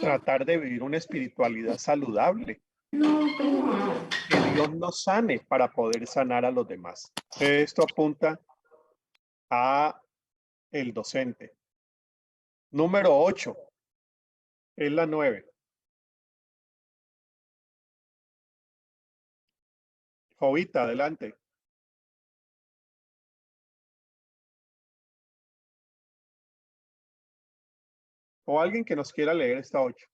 Speaker 1: tratar de vivir una espiritualidad saludable. Que Dios nos sane para poder sanar a los demás. Esto apunta a el docente. Número 8. Es la 9. Jovita, adelante. O alguien que nos quiera leer esta 8.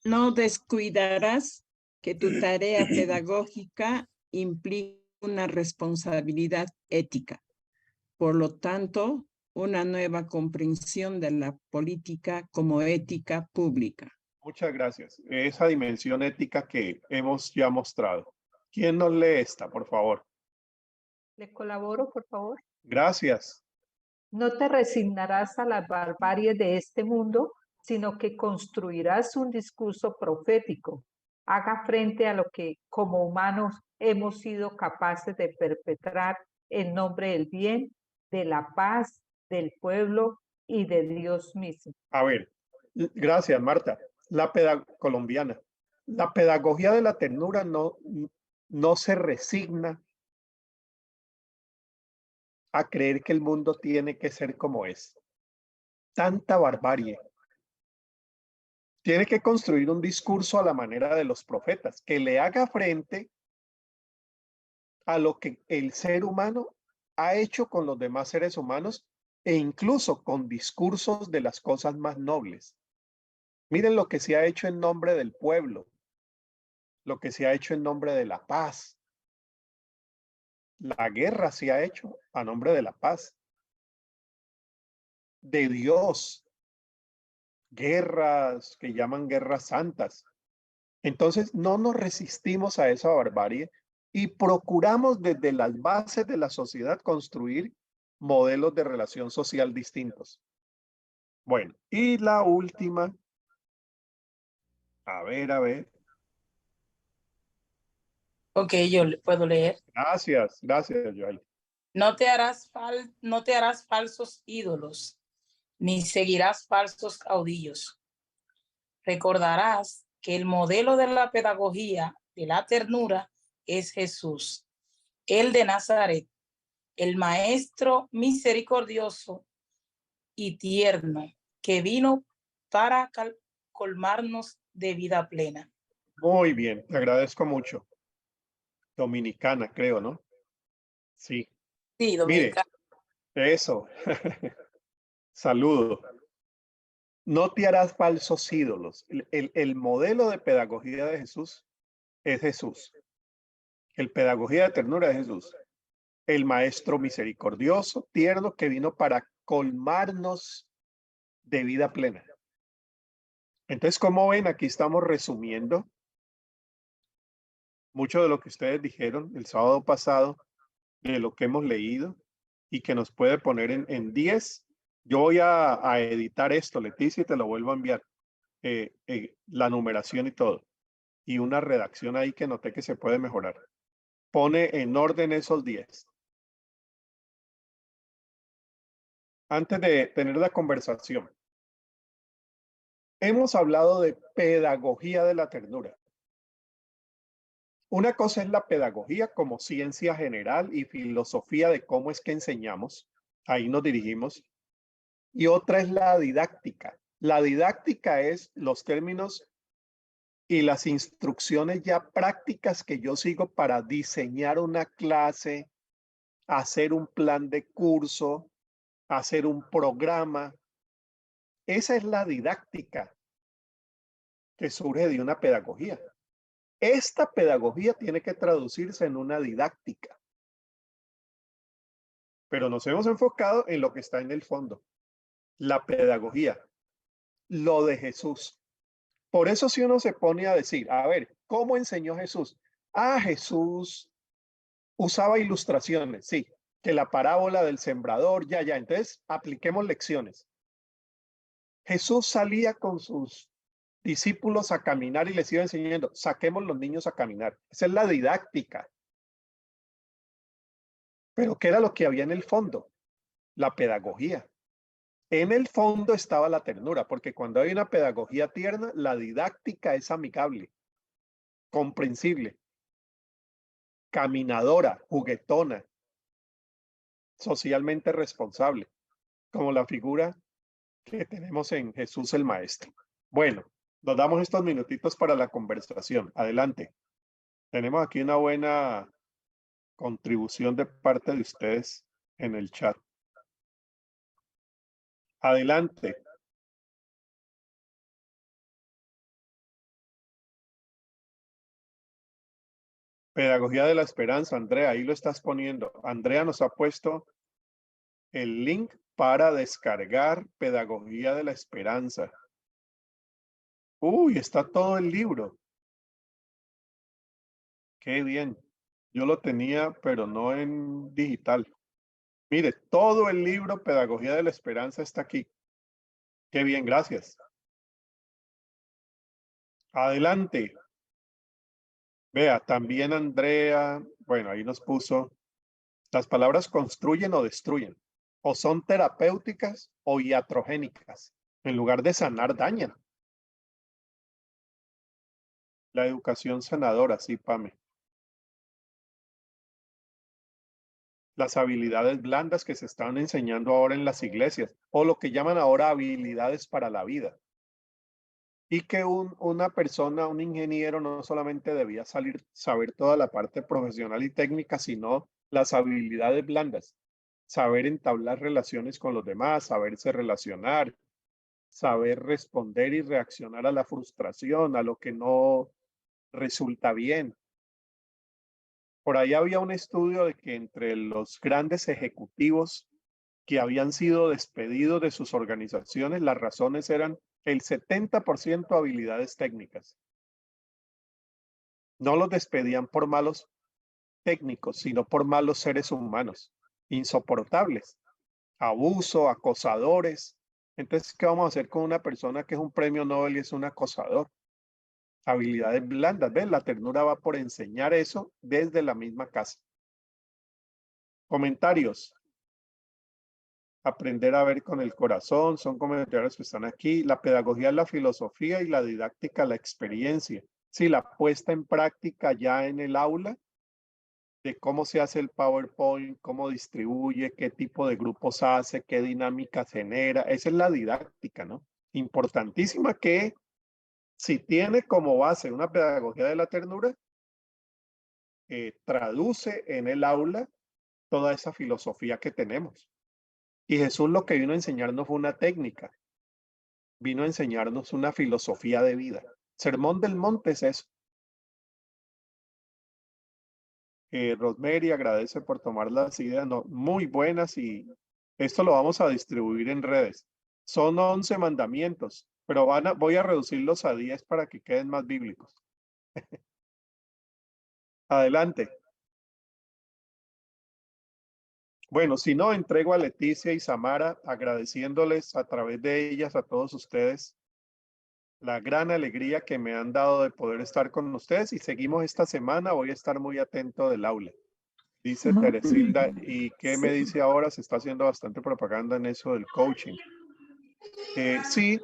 Speaker 11: No descuidarás que tu tarea pedagógica implica una responsabilidad ética. Por lo tanto, una nueva comprensión de la política como ética pública.
Speaker 1: Muchas gracias. Esa dimensión ética que hemos ya mostrado. ¿Quién nos lee esta, por favor?
Speaker 12: Le colaboro, por favor.
Speaker 1: Gracias.
Speaker 12: No te resignarás a la barbarie de este mundo, sino que construirás un discurso profético. Haga frente a lo que como humanos hemos sido capaces de perpetrar en nombre del bien, de la paz, del pueblo y de Dios mismo.
Speaker 1: A ver, gracias, Marta. Colombiana. La pedagogía de la ternura no se resigna a creer que el mundo tiene que ser como es. Tanta barbarie. Tiene que construir un discurso a la manera de los profetas, que le haga frente a lo que el ser humano ha hecho con los demás seres humanos e incluso con discursos de las cosas más nobles. Miren lo que se ha hecho en nombre del pueblo, lo que se ha hecho en nombre de la paz. La guerra se ha hecho a nombre de la paz, de Dios, guerras que llaman guerras santas. Entonces no nos resistimos a esa barbarie y procuramos desde las bases de la sociedad construir modelos de relación social distintos. Bueno, y la última. A ver.
Speaker 13: Ok, yo puedo leer.
Speaker 1: Gracias, Joel.
Speaker 13: No te harás falsos ídolos, ni seguirás falsos caudillos. Recordarás que el modelo de la pedagogía de la ternura es Jesús, el de Nazaret, el maestro misericordioso y tierno que vino para colmarnos de vida plena.
Speaker 1: Muy bien, te agradezco mucho. Dominicana, creo, ¿no? Sí.
Speaker 13: Sí, dominicana.
Speaker 1: Mire, eso. Saludo. No te harás falsos ídolos. El modelo de pedagogía de Jesús es Jesús. El pedagogía de ternura es Jesús. El maestro misericordioso, tierno, que vino para colmarnos de vida plena. Entonces, como ven, aquí estamos resumiendo mucho de lo que ustedes dijeron el sábado pasado, de lo que hemos leído y que nos puede poner en 10. Yo voy a editar esto, Leticia, y te lo vuelvo a enviar. La numeración y todo. Y una redacción ahí que noté que se puede mejorar. Pone en orden esos 10. Antes de tener la conversación, hemos hablado de pedagogía de la ternura. Una cosa es la pedagogía como ciencia general y filosofía de cómo es que enseñamos. Ahí nos dirigimos. Y otra es la didáctica. La didáctica es los términos y las instrucciones ya prácticas que yo sigo para diseñar una clase, hacer un plan de curso, hacer un programa. Esa es la didáctica que surge de una pedagogía. Esta pedagogía tiene que traducirse en una didáctica. Pero nos hemos enfocado en lo que está en el fondo. La pedagogía. Lo de Jesús. Por eso si uno se pone a decir, a ver, ¿cómo enseñó Jesús? Jesús usaba ilustraciones, sí. Que la parábola del sembrador, ya. Entonces, apliquemos lecciones. Jesús salía con sus discípulos a caminar y les iba enseñando, saquemos los niños a caminar. Esa es la didáctica. Pero ¿qué era lo que había en el fondo? La pedagogía. En el fondo estaba la ternura, porque cuando hay una pedagogía tierna, la didáctica es amigable, comprensible, caminadora, juguetona, socialmente responsable, como la figura que tenemos en Jesús el Maestro. Bueno, nos damos estos minutitos para la conversación. Adelante. Tenemos aquí una buena contribución de parte de ustedes en el chat. Adelante. Pedagogía de la Esperanza, Andrea, ahí lo estás poniendo. Andrea nos ha puesto el link para descargar Pedagogía de la Esperanza. Uy, está todo el libro. Qué bien. Yo lo tenía, pero no en digital. Mire, todo el libro Pedagogía de la Esperanza está aquí. Qué bien, gracias. Adelante. Vea, también Andrea, bueno, ahí nos puso, las palabras construyen o destruyen, o son terapéuticas o iatrogénicas. En lugar de sanar, dañan. La educación sanadora, sí, Pame. Las habilidades blandas que se están enseñando ahora en las iglesias, o lo que llaman ahora habilidades para la vida. Y que una persona, un ingeniero, no solamente debía saber toda la parte profesional y técnica, sino las habilidades blandas. Saber entablar relaciones con los demás, saberse relacionar, saber responder y reaccionar a la frustración, a lo que no resulta bien. Por ahí había un estudio de que entre los grandes ejecutivos que habían sido despedidos de sus organizaciones, las razones eran el 70% habilidades técnicas. No los despedían por malos técnicos, sino por malos seres humanos, insoportables, abuso, acosadores. Entonces, ¿qué vamos a hacer con una persona que es un premio Nobel y es un acosador? Habilidades blandas, ¿ves? La ternura va por enseñar eso desde la misma casa. Comentarios. Aprender a ver con el corazón, son comentarios que están aquí. La pedagogía es la filosofía y la didáctica la experiencia. Sí, la puesta en práctica ya en el aula de cómo se hace el PowerPoint, cómo distribuye, qué tipo de grupos hace, qué dinámica genera. Esa es la didáctica, ¿no? Importantísima que si tiene como base una pedagogía de la ternura, traduce en el aula toda esa filosofía que tenemos. Y Jesús lo que vino a enseñarnos fue una técnica. Vino a enseñarnos una filosofía de vida. Sermón del Monte es eso. Rosemary agradece por tomar las ideas, no, muy buenas, y esto lo vamos a distribuir en redes. Son 11 mandamientos, pero voy a reducirlos a 10 para que queden más bíblicos. Adelante. Bueno, si no, entrego a Leticia y Samara agradeciéndoles a través de ellas a todos ustedes la gran alegría que me han dado de poder estar con ustedes, y seguimos esta semana. Voy a estar muy atento del aula. Dice Teresilda, ¿y qué me dice ahora? Se está haciendo bastante propaganda en eso del coaching. Sí,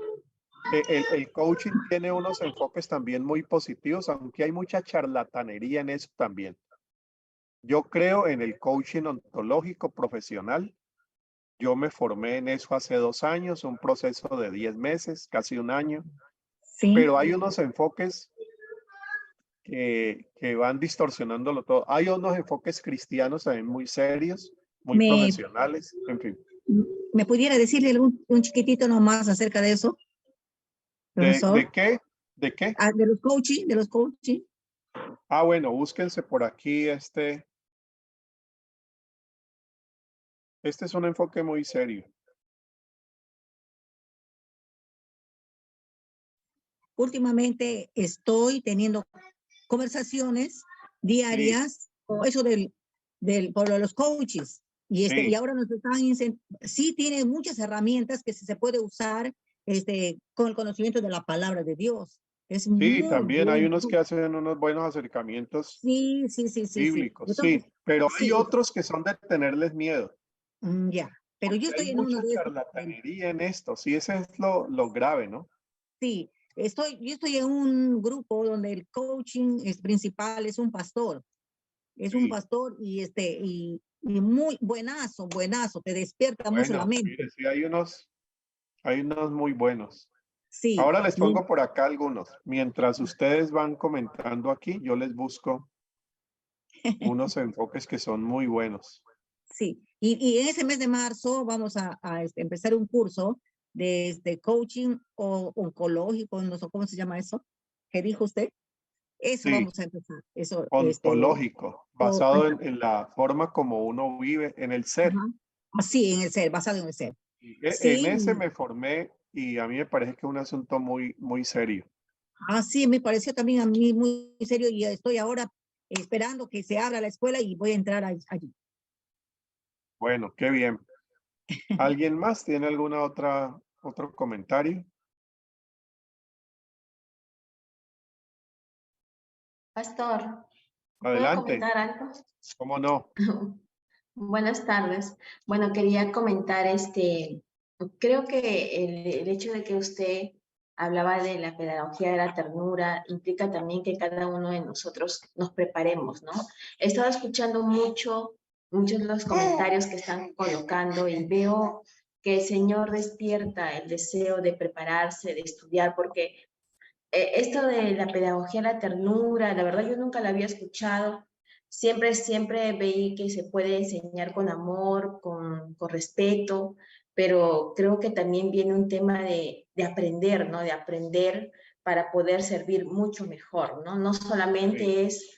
Speaker 1: el coaching tiene unos enfoques también muy positivos, aunque hay mucha charlatanería en eso también. Yo creo en el coaching ontológico profesional. Yo me formé en eso hace 2 años, un proceso de 10 meses, casi 1 año. Sí. Pero hay unos enfoques que van distorsionándolo todo. Hay unos enfoques cristianos también muy serios, muy profesionales, en fin.
Speaker 9: ¿Me pudiera decirle un chiquitito nomás acerca de eso?
Speaker 1: ¿De qué? ¿De qué?
Speaker 9: De los coaching,
Speaker 1: Ah, bueno, búsquense por aquí Este es un enfoque muy serio.
Speaker 9: Últimamente estoy teniendo conversaciones diarias con eso por los coaches. Y ahora nos están sí tiene muchas herramientas que se puede usar con el conocimiento de la palabra de Dios. Es
Speaker 1: Sí,
Speaker 9: muy
Speaker 1: también hay
Speaker 9: bueno.
Speaker 1: unos que hacen unos buenos acercamientos
Speaker 9: Sí, sí, sí, sí, sí.
Speaker 1: bíblicos,
Speaker 9: Entonces,
Speaker 1: sí, pero hay
Speaker 9: sí,
Speaker 1: otros que son de tenerles miedo.
Speaker 9: ya. Pero yo
Speaker 1: Porque
Speaker 9: estoy
Speaker 1: hay
Speaker 9: en uno
Speaker 1: mucha
Speaker 9: de esos.
Speaker 1: charlatanería en esto, sí, ese es lo grave, ¿no?
Speaker 9: Sí, yo estoy en un grupo donde el coaching principal es un pastor. Es un
Speaker 1: Sí.
Speaker 9: pastor y muy buenazo, te despierta mucho la
Speaker 1: Bueno,
Speaker 9: mente.
Speaker 1: mire, sí, hay unos muy buenos.
Speaker 9: Sí,
Speaker 1: Ahora les
Speaker 9: sí,
Speaker 1: pongo por acá algunos. Mientras ustedes van comentando aquí, yo les busco unos enfoques que son muy buenos.
Speaker 9: sí. Y en ese mes de marzo vamos a empezar un curso de coaching oncológico, no sé cómo se llama eso. ¿Qué dijo usted? Eso
Speaker 1: Sí,
Speaker 9: vamos a empezar. Eso,
Speaker 1: ontológico, basado
Speaker 9: ajá,
Speaker 1: en la forma como uno vive, en el ser.
Speaker 9: ajá. Así, en el ser, basado en el ser.
Speaker 1: En
Speaker 9: Sí,
Speaker 1: ese me formé y a mí me parece que es un asunto muy, muy serio.
Speaker 9: así me pareció también a mí muy serio y estoy ahora esperando que se abra la escuela y voy a entrar allí.
Speaker 1: Bueno, qué bien. ¿Alguien más tiene alguna otro comentario?
Speaker 14: Pastor, ¿puedo
Speaker 1: Adelante.
Speaker 14: comentar algo?
Speaker 1: ¿Cómo no?
Speaker 14: Buenas tardes. Bueno, quería comentar, creo que el hecho de que usted hablaba de la pedagogía de la ternura implica también que cada uno de nosotros nos preparemos, ¿no? He estado escuchando muchos de los comentarios que están colocando y veo que el Señor despierta el deseo de prepararse, de estudiar, porque esto de la pedagogía de la ternura, la verdad yo nunca la había escuchado. Siempre veí que se puede enseñar con amor, con respeto, pero creo que también viene un tema de aprender, ¿no? De aprender para poder servir mucho mejor, ¿no? No
Speaker 1: Sí.
Speaker 14: solamente es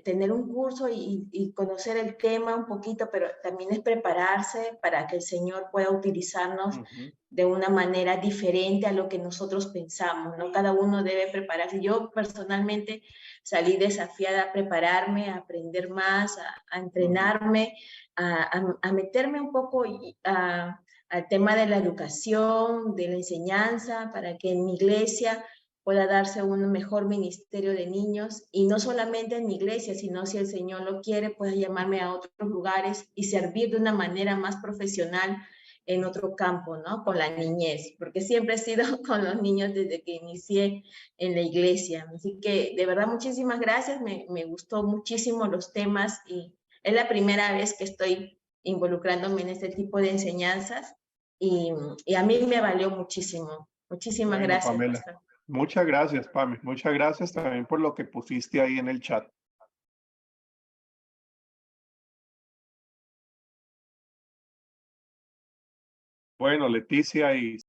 Speaker 14: tener un curso y conocer el tema un poquito, pero también es prepararse para que el Señor pueda utilizarnos
Speaker 1: Ujú.
Speaker 14: de una manera diferente a lo que nosotros pensamos, ¿no? Cada uno debe prepararse. Yo personalmente salí desafiada a prepararme, a aprender más, a entrenarme, a meterme un poco al tema de la educación, de la enseñanza, para que en mi iglesia pueda darse un mejor ministerio de niños y no solamente en mi iglesia, sino si el Señor lo quiere, pueda llamarme a otros lugares y servir de una manera más profesional en otro campo, ¿no? Con la niñez, porque siempre he sido con los niños desde que inicié en la iglesia. Así que de verdad muchísimas gracias, me gustó muchísimo los temas y es la primera vez que estoy involucrándome en este tipo de enseñanzas y a mí me valió muchísimo. Muchísimas
Speaker 1: Bueno,
Speaker 14: gracias,
Speaker 1: Pamela.
Speaker 14: pastor.
Speaker 1: Muchas gracias, Pame. Muchas gracias también por lo que pusiste ahí en el chat. Bueno, Leticia y